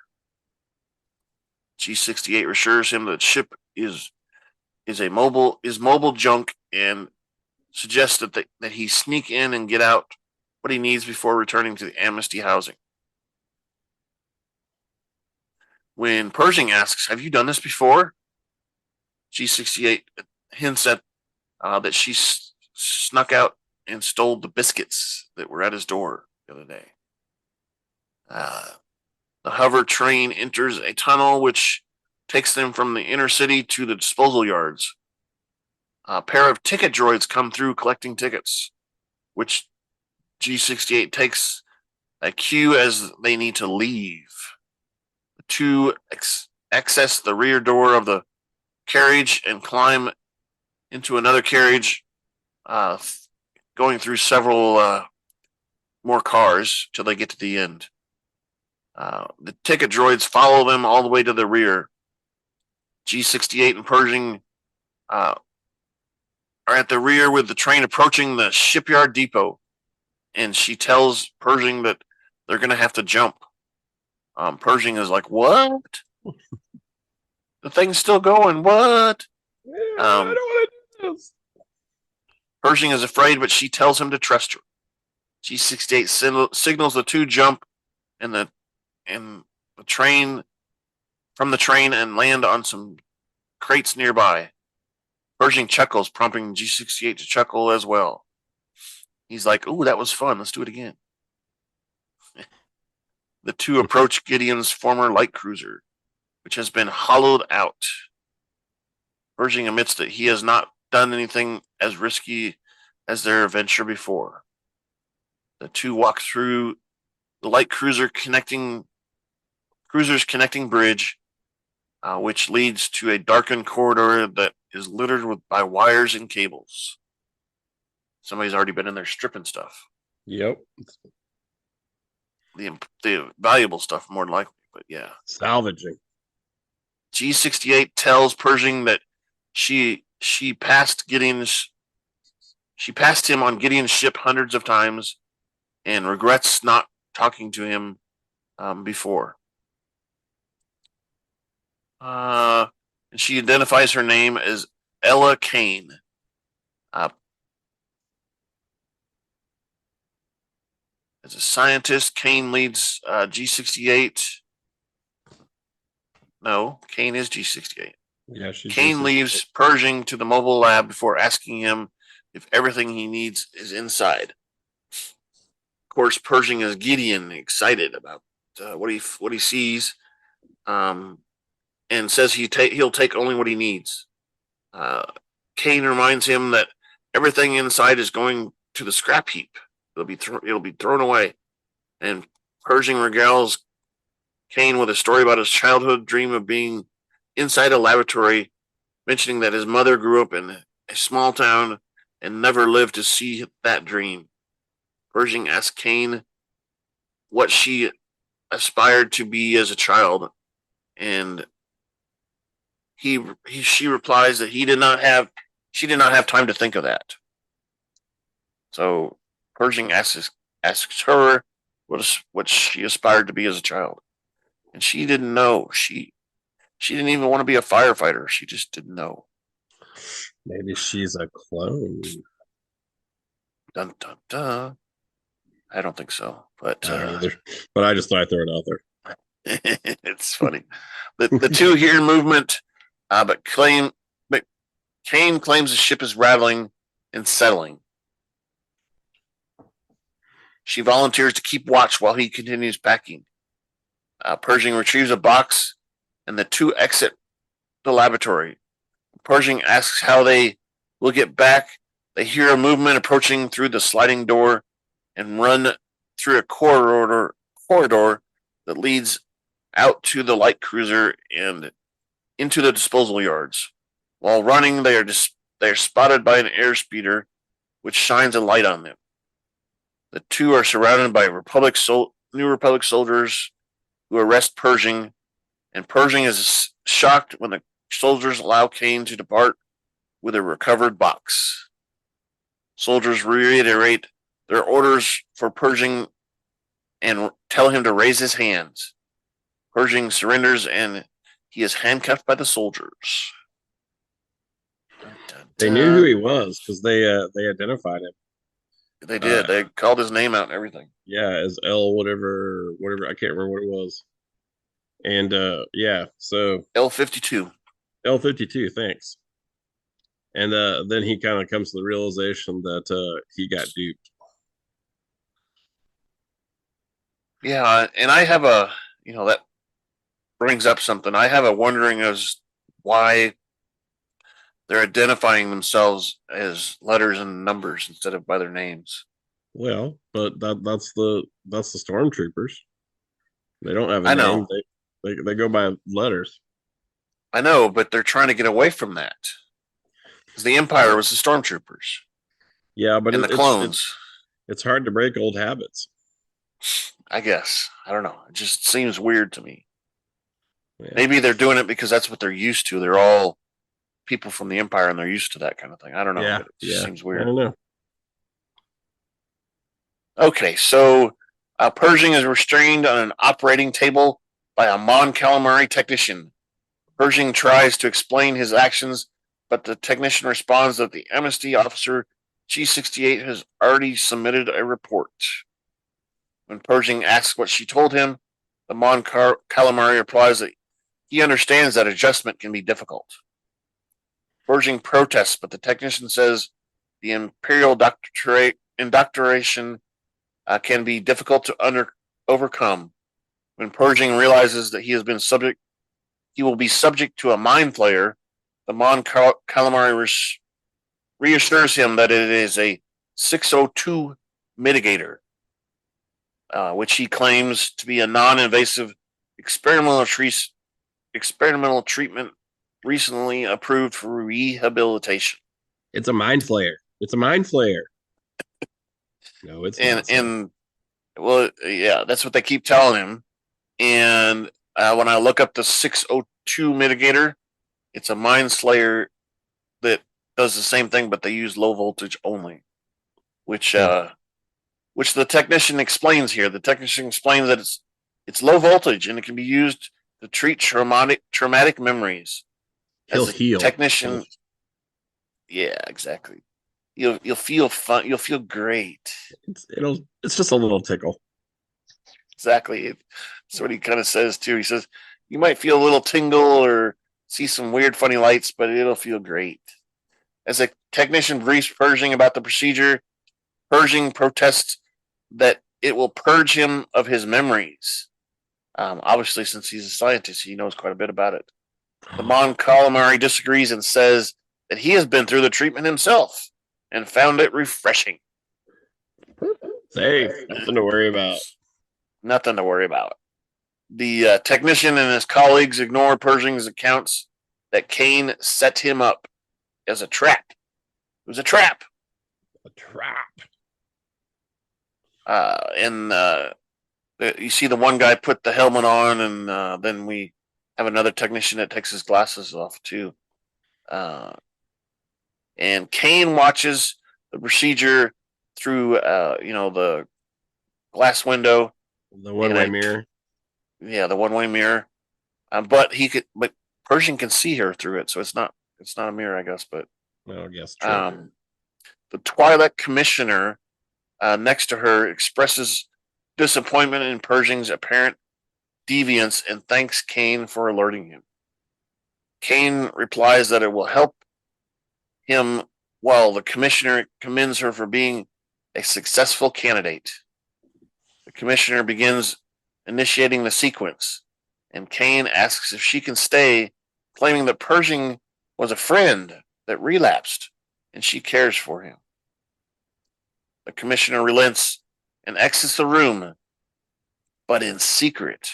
G68 assures him that the ship is mobile junk and suggests that he sneak in and get out what he needs before returning to the Amnesty housing. When Pershing asks, "Have you done this before?" G68 hints at that she snuck out and stole the biscuits that were at his door the other day. The hover train enters a tunnel which takes them from the inner city to the disposal yards. A pair of ticket droids come through collecting tickets, which G68 takes a cue as they need to leave. The two access the rear door of the carriage and climb into another carriage going through several more cars till they get to the end. The ticket droids follow them all the way to the rear. G68 and Pershing are at the rear with the train approaching the shipyard depot. And she tells Pershing that they're going to have to jump. Pershing is like, what? The thing's still going. What? Yeah, I don't want to do this. Pershing is afraid, but she tells him to trust her. G68 signals the two jump and the train from the train and land on some crates nearby. Pershing chuckles, prompting G68 to chuckle as well. He's like, "Ooh, that was fun. Let's do it again." The two approach Gideon's former light cruiser, which has been hollowed out. Pershing admits that he has not done anything as risky as their adventure before. The two walk through the light cruiser's connecting bridge, which leads to a darkened corridor that is littered by wires and cables. Somebody's already been in there stripping stuff. Yep. The valuable stuff, more than likely, but yeah. Salvaging. G68 tells Pershing that she passed him on Gideon's ship hundreds of times and regrets not talking to him before. And she identifies her name as Ella Kane. As a scientist, Kane leads G68. No, Kane is G68. Yeah, Kane leaves Pershing to the mobile lab before asking him if everything he needs is inside. Of course, Pershing is Gideon, excited about what he sees, and says he'll take only what he needs. Kane reminds him that everything inside is going to the scrap heap. It'll be thrown away, and Pershing regales Kane with a story about his childhood dream of being inside a laboratory, mentioning that his mother grew up in a small town and never lived to see that dream. Pershing asks Kane what she aspired to be as a child, and she replies that she did not have time to think of that. So Pershing asks her what she aspired to be as a child, and she didn't know. She didn't even want to be a firefighter. She just didn't know. Maybe she's a clone. Dun dun dun. I don't think so, but Either. But I just thought I'd throw it out there. it's funny. The two hear movement, but Kane claims the ship is rattling and settling. She volunteers to keep watch while he continues packing. Pershing retrieves a box, and the two exit the laboratory. Pershing asks how they will get back. They hear a movement approaching through the sliding door and run through a corridor that leads out to the light cruiser and into the disposal yards. While running, they are spotted by an airspeeder, which shines a light on them. The two are surrounded by New Republic soldiers who arrest Pershing, and Pershing is shocked when the soldiers allow Kane to depart with a recovered box. Soldiers reiterate their orders for Pershing and tell him to raise his hands. Pershing surrenders and he is handcuffed by the soldiers. Dun, dun, They knew who he was because they identified him. They did. They called his name out and everything. Yeah, as L whatever. I can't remember what it was. And yeah, so L52. L52, thanks. And then he kind of comes to the realization that he got duped. Yeah, and I have that brings up something. I have a wondering as why they're identifying themselves as letters and numbers instead of by their names. Well, but that's the stormtroopers. They don't have a I name. know. They go by letters. I know, but they're trying to get away from that. Because the Empire was the stormtroopers. Yeah, but and the clones. It's hard to break old habits. I guess. I don't know. It just seems weird to me. Yeah. Maybe they're doing it because that's what they're used to. They're all people from the Empire and they're used to that kind of thing. I don't know. Yeah, But it just seems I weird. don't know. Okay, so Pershing is restrained on an operating table by a Mon Calamari technician. Pershing tries to explain his actions, but the technician responds that the Amnesty officer G68 has already submitted a report. When Pershing asks what she told him, the Mon Calamari replies that he understands that adjustment can be difficult. Pershing protests, but the technician says the Imperial indoctrination can be difficult to overcome. When Pershing realizes that he will be subject to a mind flayer. The Mon Calamari reassures him that it is a 602 mitigator, which he claims to be a non-invasive experimental treatment recently approved for rehabilitation. It's a mind flayer. It's a mind flayer. No, it's not. And well, yeah, that's what they keep telling him. And when I look up the 602 mitigator, it's a mind slayer that does the same thing, but they use low voltage only, which the technician explains here. The technician explains that it's low voltage and it can be used to treat traumatic memories. He'll heal. Technician, yeah, exactly. You'll feel fun. You'll feel great. It's just a little tickle. Exactly. That's what he kind of says too. He says you might feel a little tingle or see some weird, funny lights, but it'll feel great. As a technician briefs Pershing about the procedure, Pershing protests that it will purge him of his memories. Obviously, since he's a scientist, he knows quite a bit about it. The Mon Calamari disagrees and says that he has been through the treatment himself and found it refreshing. Safe. Nothing to worry about. Nothing to worry about. The technician and his colleagues ignore Pershing's accounts that Kane set him up as a trap. It was a trap. A trap. You see the one guy put the helmet on, and then we have another technician that takes his glasses off too. And Kane watches the procedure through, the glass window. The one-way mirror. Yeah, the one-way mirror. But Pershing can see her through it, so it's not a mirror, I guess. But I guess true. The Twi'lek commissioner next to her expresses disappointment in Pershing's apparent deviance and thanks Kane for alerting him. Kane replies that it will help him, while the commissioner commends her for being a successful candidate. The commissioner begins initiating the sequence, and Kane asks if she can stay, claiming that Pershing was a friend that relapsed and she cares for him. The commissioner relents and exits the room, but in secret.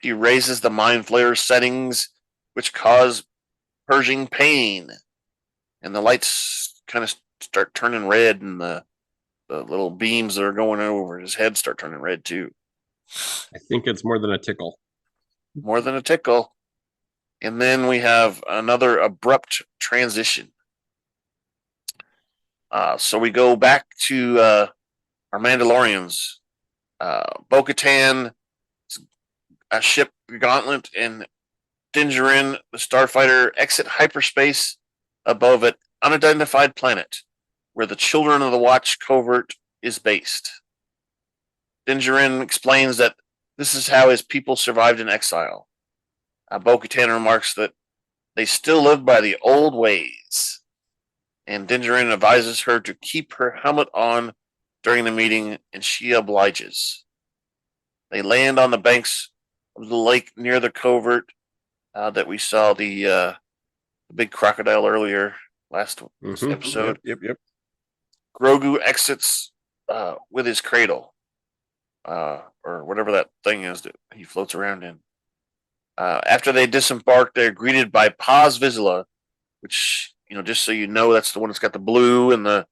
She raises the mind flayer settings, which cause Pershing pain, and the lights kind of start turning red, and the little beams that are going over his head start turning red too. I think it's more than a tickle. More than a tickle. And then we have another abrupt transition. So we go back to our Mandalorians. Bo-Katan, a ship Gauntlet, and Djarin, the starfighter, exit hyperspace above an unidentified planet where the Children of the Watch covert is based. Djarin explains that this is how his people survived in exile. Bo-Katan remarks that they still live by the old ways, and Djarin advises her to keep her helmet on during the meeting, and she obliges. They land on the banks of the lake near the covert that we saw the big crocodile earlier last episode. Yep. Grogu exits with his cradle, or whatever that thing is that he floats around in. After they disembark, they're greeted by Paz Vizsla, which, just so you know, that's the one that's got the blue and the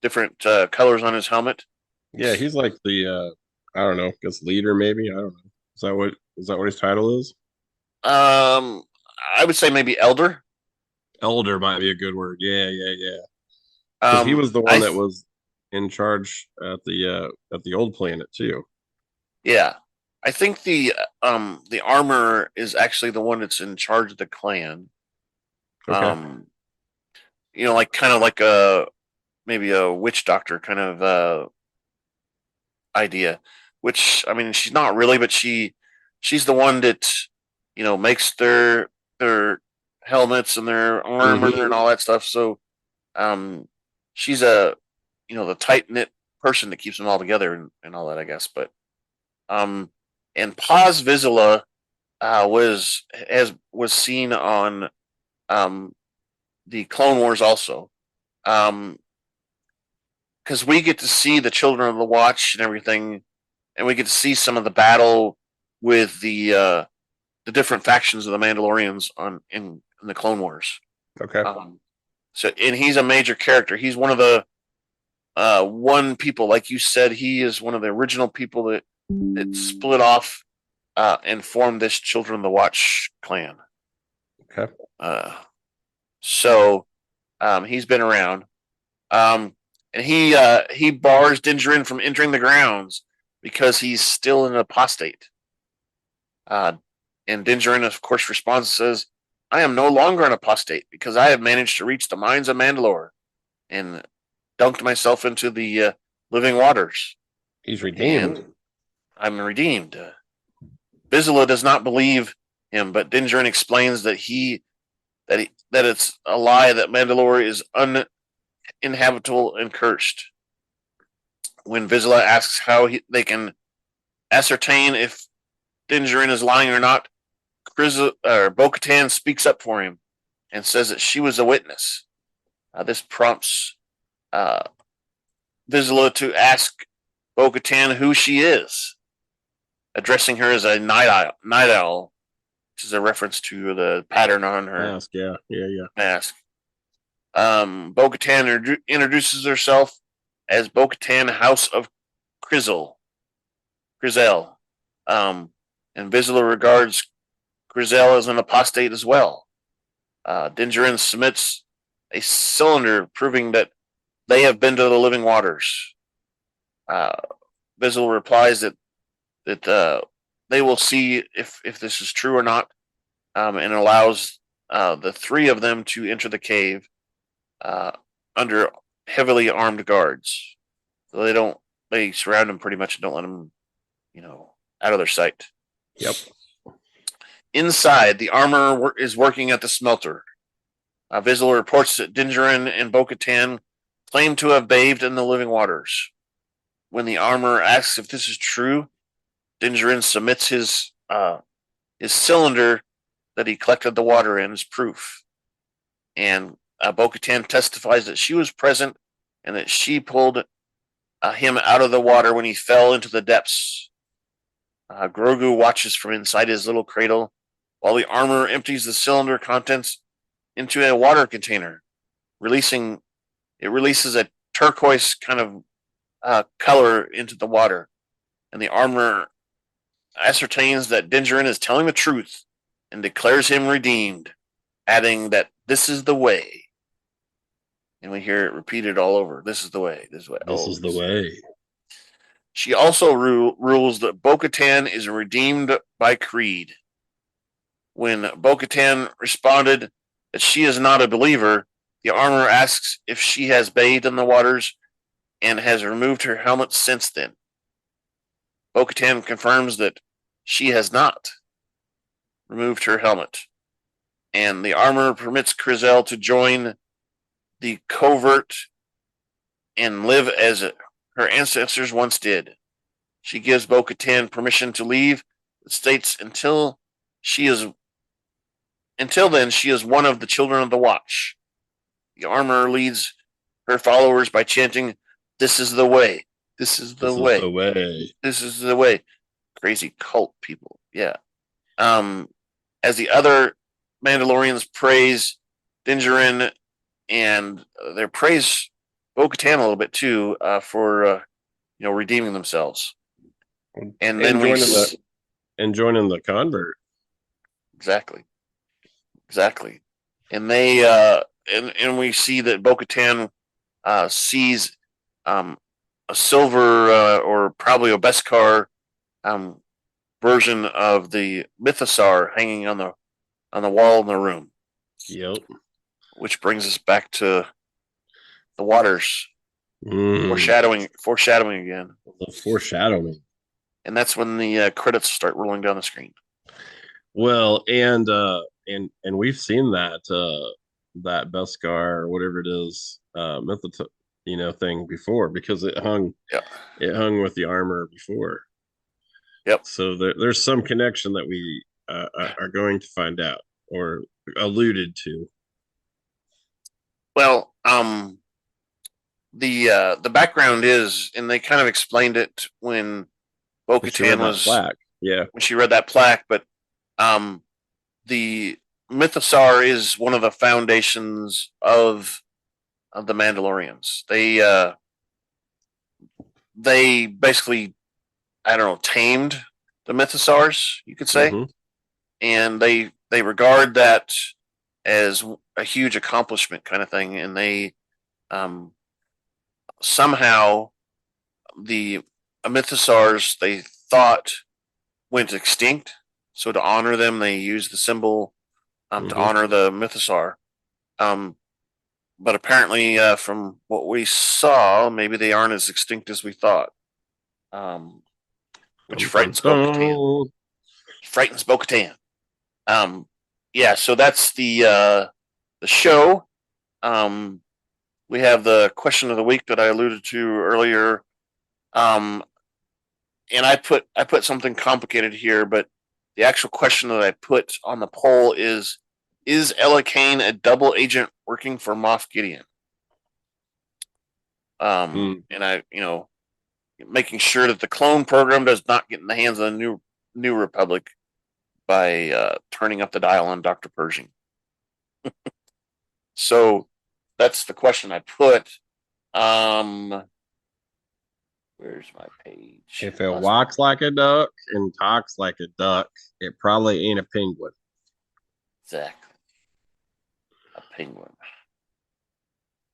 different colors on his helmet. Yeah, he's like the I don't know, guess leader maybe. I don't know. Is that what his title is? I would say maybe elder. Elder might be a good word. Yeah, yeah, yeah. Because he was the one that was in charge at the old planet too. Yeah, I think the armor is actually the one that's in charge of the clan. Okay. Like kind of like a maybe a witch doctor kind of idea. Which I mean, she's not really, but she's the one that makes their helmets and their armor and all that stuff. So she's the tight knit person that keeps them all together and all that, I guess. But and Paz Vizsla was seen on the Clone Wars also. Because we get to see the Children of the Watch and everything, and we get to see some of the battle with the different factions of the Mandalorians in the Clone Wars. Okay. And he's a major character. He's one of the one people, like you said, he is one of the original people that split off and formed this Children of the Watch clan. Okay. So he's been around. And he bars Djarin from entering the grounds because he's still an apostate. And Djarin, of course, responds and says, "I am no longer an apostate because I have managed to reach the mines of Mandalore and dunked myself into the living waters. He's redeemed. And I'm redeemed." Vizsla does not believe him, but Djarin explains that it's a lie that Mandalore is uninhabitable and cursed. When Vizsla asks how they can ascertain if Djarin is lying or not, Bo-Katan speaks up for him and says that she was a witness. This prompts Vizsla to ask Bo-Katan who she is, addressing her as a night owl, which is a reference to the pattern on her mask. Yeah. mask. Bo-Katan introduces herself as Bo-Katan House of Kryzel. And Vizsla regards Kryzel as an apostate as well. Djarin submits a cylinder proving that they have been to the living waters. Vizsla replies that they will see if this is true or not, and allows the three of them to enter the cave under heavily armed guards. So they surround them pretty much and don't let them, out of their sight. Yep. Inside, the armor is working at the smelter. Vizsla reports that Djarin and Bo-Katan claim to have bathed in the living waters. When the armor asks if this is true, Djarin submits his cylinder that he collected the water in as proof. And Bo-Katan testifies that she was present and that she pulled him out of the water when he fell into the depths. Grogu watches from inside his little cradle while the armor empties the cylinder contents into a water container, releases a turquoise kind of color into the water. And the armor ascertains that Djarin is telling the truth and declares him redeemed, adding that this is the way. And we hear it repeated all over. This is the way. This is the way. This is the way. She also rules that Bo-Katan is redeemed by creed. When Bo-Katan responded that she is not a believer, the armor asks if she has bathed in the waters and has removed her helmet since then. Bo-Katan confirms that she has not removed her helmet, and the armor permits Kryzel to join the covert and live as her ancestors once did. She gives Bo-Katan permission to leave, but states until then she is one of the Children of the Watch. The armor leads her followers by chanting, "This is the way. This is the way. The way. This is the way." Crazy cult people. Yeah. As the other Mandalorians praise Djarin, and their praise Bo-Katan a little bit too for redeeming themselves, and then joining the convert. Exactly, and they and we see that Bo-Katan sees a silver or probably a Beskar version of the Mythosaur hanging on the wall in the room. Yep. Which brings us back to the waters. Foreshadowing again. The foreshadowing. And that's when the credits start rolling down the screen. Well, and we've seen that Beskar or whatever it is, thing before, because it hung with the armor before. Yep. So there's some connection that we are going to find out or alluded to. Well, the background is, and they kind of explained it when Bo-Katan was plaque. Yeah, when she read that plaque, but the Mythosaur is one of the foundations of the Mandalorians. They basically, I don't know, tamed the Mythosaurs, you could say, and they regard that as a huge accomplishment, kind of thing, and they somehow the Mythosaurs they thought went extinct. So to honor them, they used the symbol to honor the Mythosaur. But apparently, from what we saw, maybe they aren't as extinct as we thought. Which frightens Bo-Katan. Frightens Bo-Katan. Yeah, so that's the show. We have the question of the week that I alluded to earlier. And I put something complicated here, but the actual question that I put on the poll is Ella Kane a double agent working for Moff Gideon? And I, making sure that the clone program does not get in the hands of the New Republic by turning up the dial on Dr. Pershing. So that's the question I put. Where's my page? If it walks like a duck and talks like a duck, it probably ain't a penguin. Exactly. A penguin.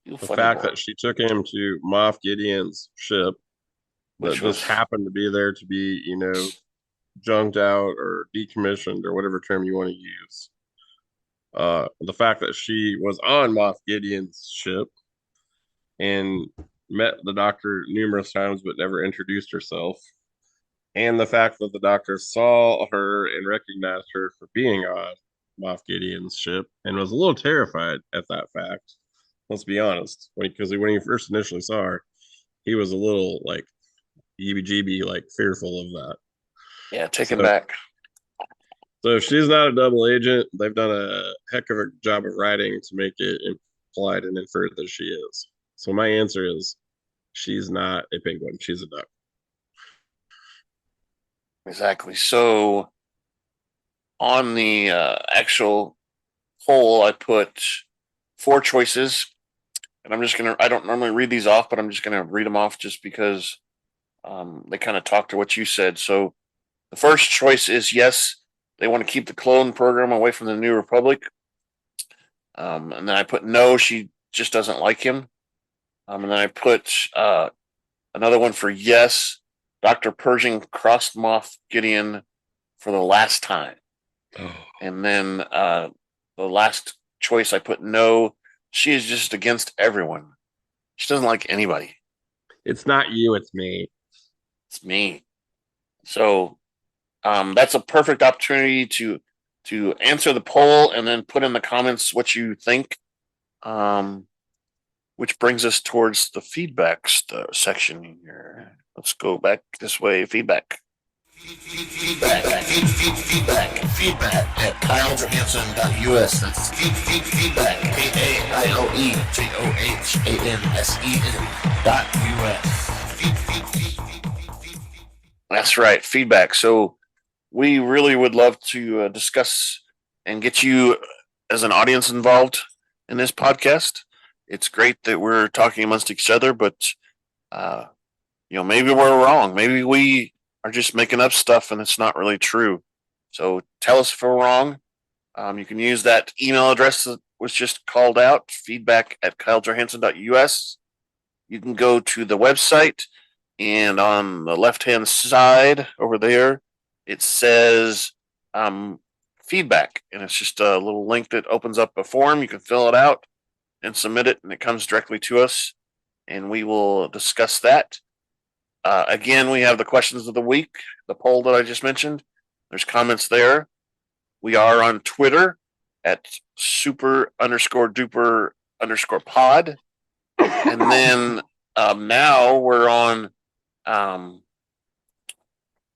The fact that she took him to Moff Gideon's ship, which just happened to be there to be, junked out or decommissioned or whatever term you want to use. The fact that she was on Moff Gideon's ship and met the doctor numerous times but never introduced herself, and the fact that the doctor saw her and recognized her for being on Moff Gideon's ship and was a little terrified at that fact. Let's be honest, because when he first initially saw her, he was a little like heebie-jeebie, like fearful of that. Yeah, taken back. So if she's not a double agent, they've done a heck of a job of writing to make it implied and inferred that she is. So my answer is she's not a penguin. She's a duck. Exactly. So on the actual poll, I put 4 choices. And I don't normally read these off, but I'm just going to read them off just because they kind of talk to what you said. So the first choice is yes, they want to keep the clone program away from the New Republic. And then I put no, she just doesn't like him. And then I put another one for yes, Dr. Pershing crossed Moff Gideon for the last time. Oh. And then the last choice I put no, she is just against everyone. She doesn't like anybody. It's not you, it's me. It's me. So that's a perfect opportunity to answer the poll and then put in the comments what you think. Which brings us towards the feedback section here. Let's go back this way. Feedback at KyleJohansson.us. That's feedback, KyleJohansson.us. That's right, feedback. So we really would love to discuss and get you as an audience involved in this podcast. It's great that we're talking amongst each other, but maybe we're wrong. Maybe we are just making up stuff and it's not really true. So tell us if we're wrong. You can use that email address that was just called out, feedback@kylejohansson.us. You can go to the website, and on the left-hand side over there, it says feedback, and it's just a little link that opens up a form. You can fill it out and submit it, and it comes directly to us, and we will discuss that. Again, we have the questions of the week, the poll that I just mentioned. There's comments there. We are on Twitter at super_duper_pod. And then now we're on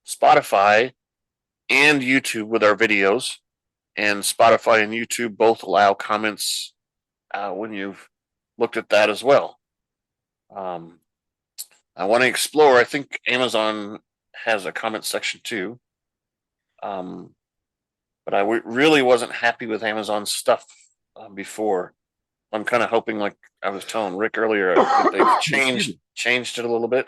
Spotify and YouTube with our videos. And Spotify and YouTube both allow comments when you've looked at that as well. I want to explore. I think Amazon has a comment section too. But I really wasn't happy with Amazon's stuff before. I'm kind of hoping, like I was telling Rick earlier, that they've changed it a little bit.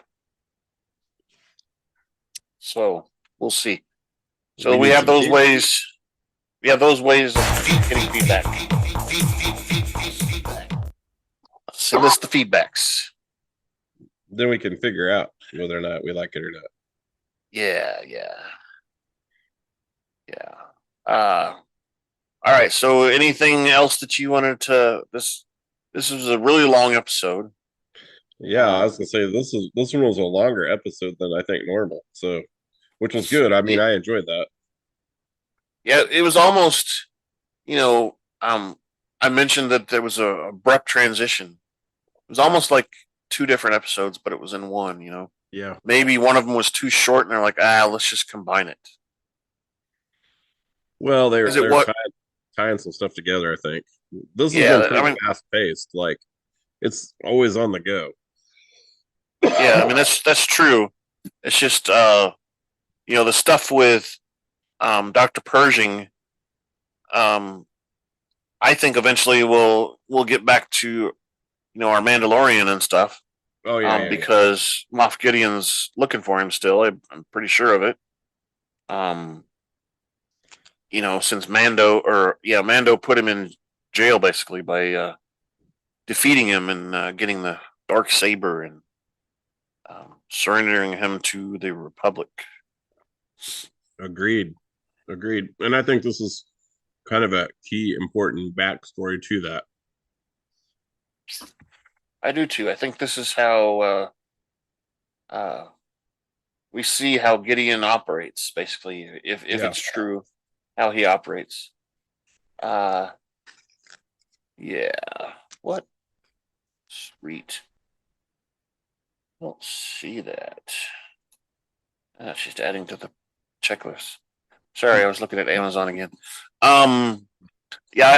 So we'll see. So we have those ways. We have those ways of getting feedback. Send us the feedbacks. Then we can figure out whether or not we like it or not. Yeah. All right. So anything else that you wanted to this was a really long episode. Yeah, I was gonna say this one was a longer episode than I think normal. So which was good. I mean, I enjoyed that. Yeah, it was almost, I mentioned that there was a abrupt transition. It was almost like two different episodes, but it was in one, Yeah. Maybe one of them was too short and they're like, let's just combine it. Well, they're tying some stuff together, I think. This has been pretty fast paced. Like, it's always on the go. Yeah, I mean that's true. It's just the stuff with Dr. Pershing, I think eventually we'll get back to our Mandalorian and stuff. Oh yeah, because Moff Gideon's looking for him still. I'm pretty sure of it. Since Mando put him in jail basically by defeating him and getting the dark saber and surrendering him to the Republic. Agreed. And I think this is kind of a key important backstory to that. I do too. I think this is how we see how Gideon operates, basically, if it's true, how he operates. Yeah. What? Sweet. I don't see that. It's just adding to the checklist. Sorry, I was looking at Amazon again. Yeah,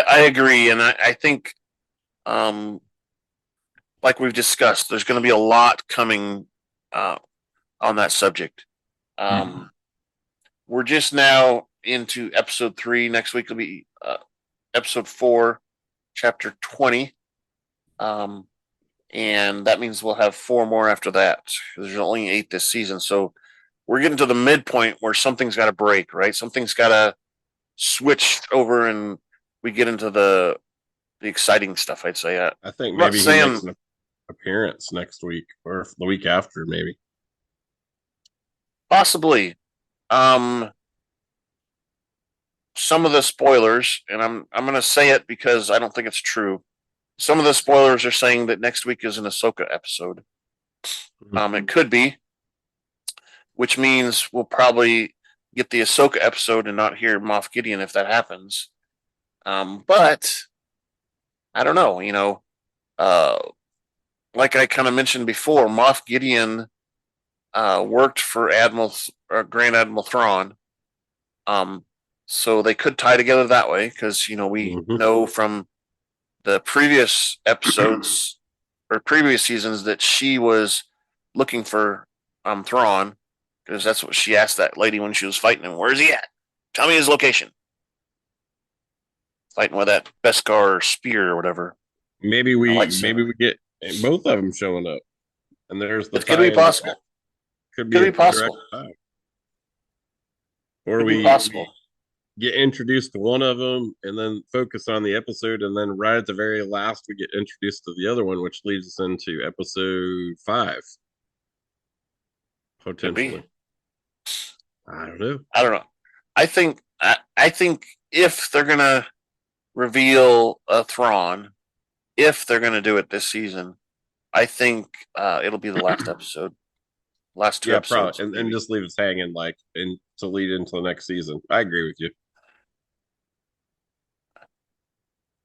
I agree, and I think, like we've discussed, there's going to be a lot coming on that subject. We're just now into episode 3. Next week will be episode 4, chapter 20. And that means we'll have 4 more after that. There's only 8 this season. So we're getting to the midpoint where something's got to break, right? Something's got to switch over and we get into the exciting stuff, I'd say. I think maybe he makes an appearance next week or the week after, maybe. Possibly. Some of the spoilers, and I'm going to say it because I don't think it's true. Some of the spoilers are saying that next week is an Ahsoka episode. It could be, which means we'll probably get the Ahsoka episode and not hear Moff Gideon if that happens. But I don't know. Like I kind of mentioned before, Moff Gideon worked for Grand Admiral Thrawn. So they could tie together that way because we know from the previous episodes or previous seasons that she was looking for Thrawn, because that's what she asked that lady when she was fighting him. Where is he at? Tell me his location. Fighting with that Beskar spear or whatever. Maybe we like so. maybe we get both of them showing up, and there's the It could be tie-in. possible. Could Could be be possible. Or Could be we possible. get introduced to one of them and then focus on the episode, and then right at the very last we get introduced to the other one, which leads us into episode 5 potentially. I don't know. I think if they're gonna reveal a Thrawn, if they're gonna do it this season, I think it'll be the last episode, last 2 episodes, probably, and just leave us hanging and to lead into the next season. I agree with you.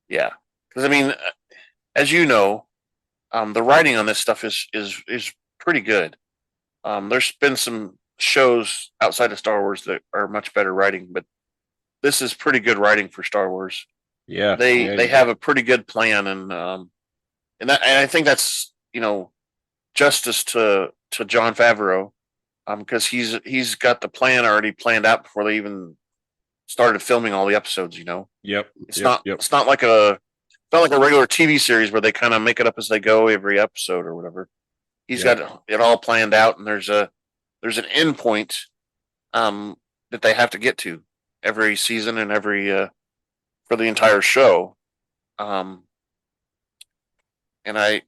Yeah, because I mean, as you know, the writing on this stuff is pretty good. There's been some shows outside of Star Wars that are much better writing, but this is pretty good writing for Star Wars. Yeah, they have a pretty good plan, and I think that's justice to Jon Favreau, because he's got the plan already planned out before they even started filming all the episodes. Yep. It's not like a regular TV series where they kind of make it up as they go every episode or whatever. He's got it all planned out, and there's an end point that they have to get to every season and every for the entire show. And I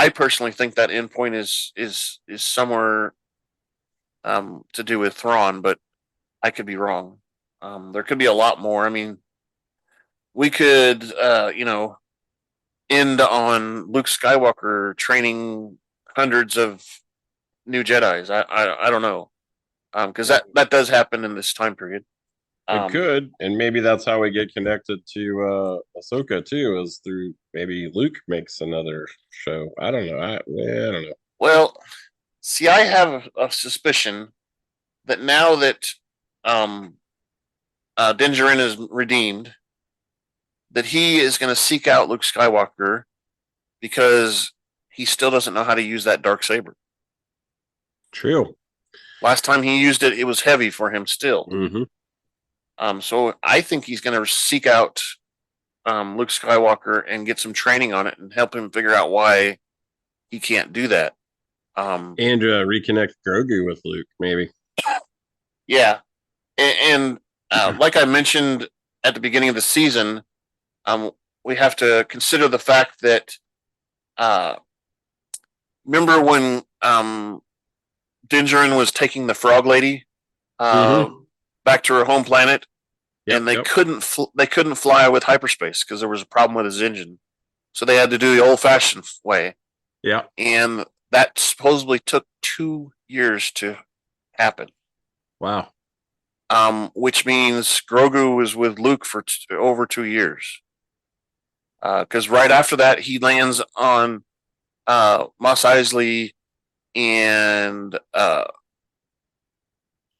personally think that end point is somewhere to do with Thrawn, but I could be wrong. There could be a lot more. I mean, we could end on Luke Skywalker training hundreds of new Jedis. I don't know, because that does happen in this time period. It could, and maybe that's how we get connected to Ahsoka too, is through maybe Luke makes another show. I don't know. I don't know. Well, see, I have a suspicion that now that Djarin is redeemed, that he is going to seek out Luke Skywalker because he still doesn't know how to use that dark saber. True. Last time he used it, it was heavy for him still. Mm-hmm. So I think he's going to seek out Luke Skywalker and get some training on it and help him figure out why he can't do that. And reconnect Grogu with Luke, maybe. Yeah, and like I mentioned at the beginning of the season, we have to consider the fact that remember when Djarin was taking the Frog Lady back to her home planet, and they couldn't fly with hyperspace because there was a problem with his engine, so they had to do the old-fashioned way. Yeah, and that supposedly took 2 years to happen. Wow. Which means Grogu was with Luke for over 2 years. Because right after that, he lands on Mos Eisley, and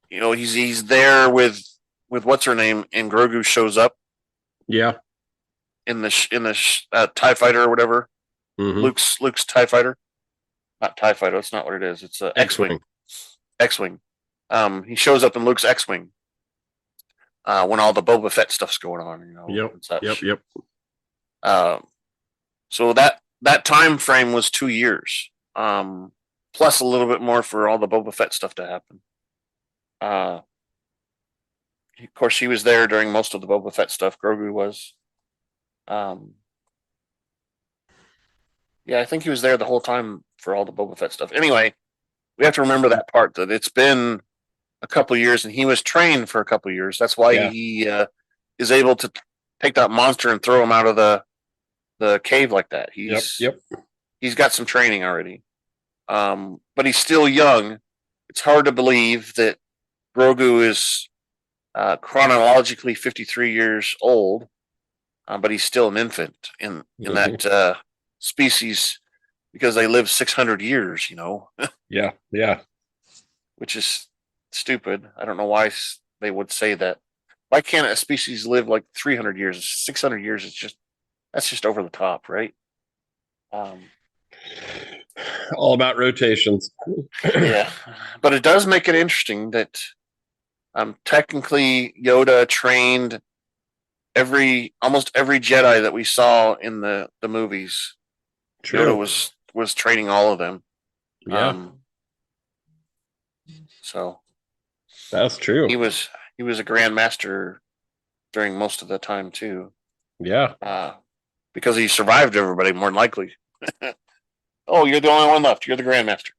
he's there with what's her name, and Grogu shows up. Yeah. In the TIE fighter or whatever. Mm-hmm. Luke's TIE fighter. Not TIE fighter. That's not what it is. It's a X-wing. X-wing. He shows up in Luke's X-wing when all the Boba Fett stuff's going on. Yep. So that time frame was 2 years, plus a little bit more for all the Boba Fett stuff to happen. Of course, he was there during most of the Boba Fett stuff. Grogu was. Yeah, I think he was there the whole time for all the Boba Fett stuff. Anyway, we have to remember that part, that it's been a couple of years, and he was trained for a couple of years. That's why he is able to take that monster and throw him out of the cave like that. He's got some training already, but he's still young. It's hard to believe that Grogu is chronologically 53 years old, but he's still an infant in that species, because they live 600 years. Yeah. Which is stupid. I don't know why they would say that. Why can't a species live like 300 years? 600 years is that's just over the top, right? All about rotations. Yeah, but it does make it interesting that technically Yoda trained almost every Jedi that we saw in the movies. True. Yoda was training all of them. Yeah. So That's true. he was a Grand Master during most of the time too. Yeah. Because he survived everybody more than likely. Oh, you're the only one left. You're the Grand Master.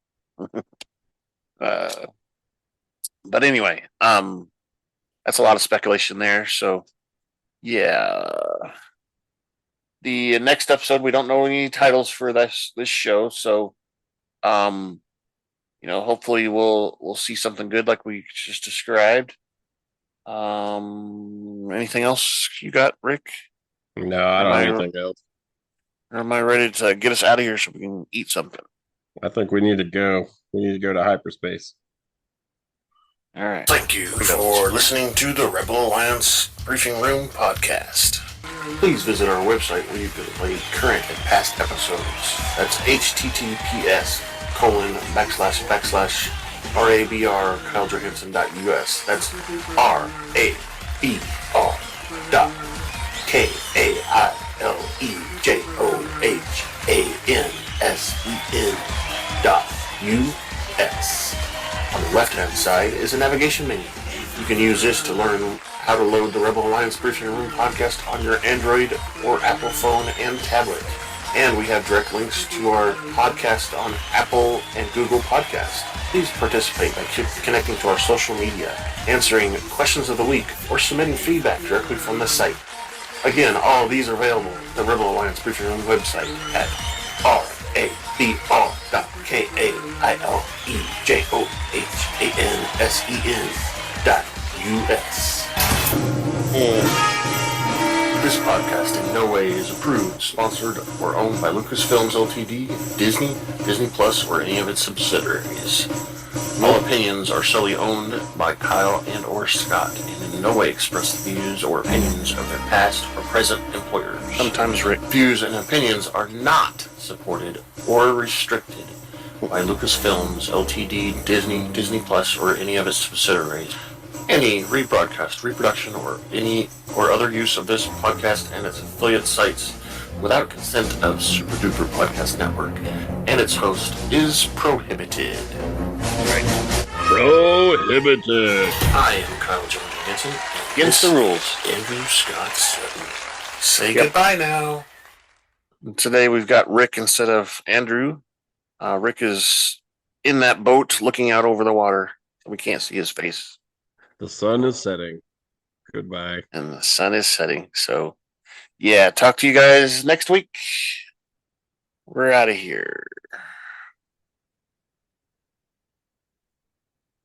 But anyway, that's a lot of speculation there. So yeah. The next episode, we don't know any titles for this show, so hopefully we'll see something good like we just described. Anything else you got, Rick? No, I don't have anything else. Or am I ready to get us out of here so we can eat something? I think we need to go. We need to go to hyperspace. All right. Thank you for listening to the Rebel Alliance Briefing Room podcast. Please visit our website where you can play current and past episodes. That's https://RABR.KyleJohansson.us. That's RABR.KyleJohansen.us. On the left-hand side is a navigation menu. You can use this to learn how to load the Rebel Alliance Briefing Room podcast on your Android or Apple phone and tablet. And we have direct links to our podcast on Apple and Google Podcasts. Please participate by connecting to our social media, answering questions of the week, or submitting feedback directly from the site. Again, all of these are available at the Rebel Alliance Briefing Room website at RABR.KAILEJOHANSEN.US. This podcast in no way is approved, sponsored, or owned by Lucasfilms Ltd., Disney, Disney Plus, or any of its subsidiaries. All opinions are solely owned by Kyle and or Scott, and in no way express the views or opinions of their past or present employers. Sometimes views and opinions are not supported or restricted by Lucasfilms Ltd., Disney, Disney Plus, or any of its subsidiaries. Any rebroadcast, reproduction, or any or other use of this podcast and its affiliate sites without consent of Super Duper Podcast Network and its host is prohibited. Right. Prohibited. I am Kyle Johansson. Against the rules, Andrew Scott Sutton. Say goodbye now. Today we've got Rick instead of Andrew. Rick is in that boat looking out over the water. We can't see his face. The sun is setting. Goodbye. And the sun is setting. So, yeah, talk to you guys next week. We're out of here.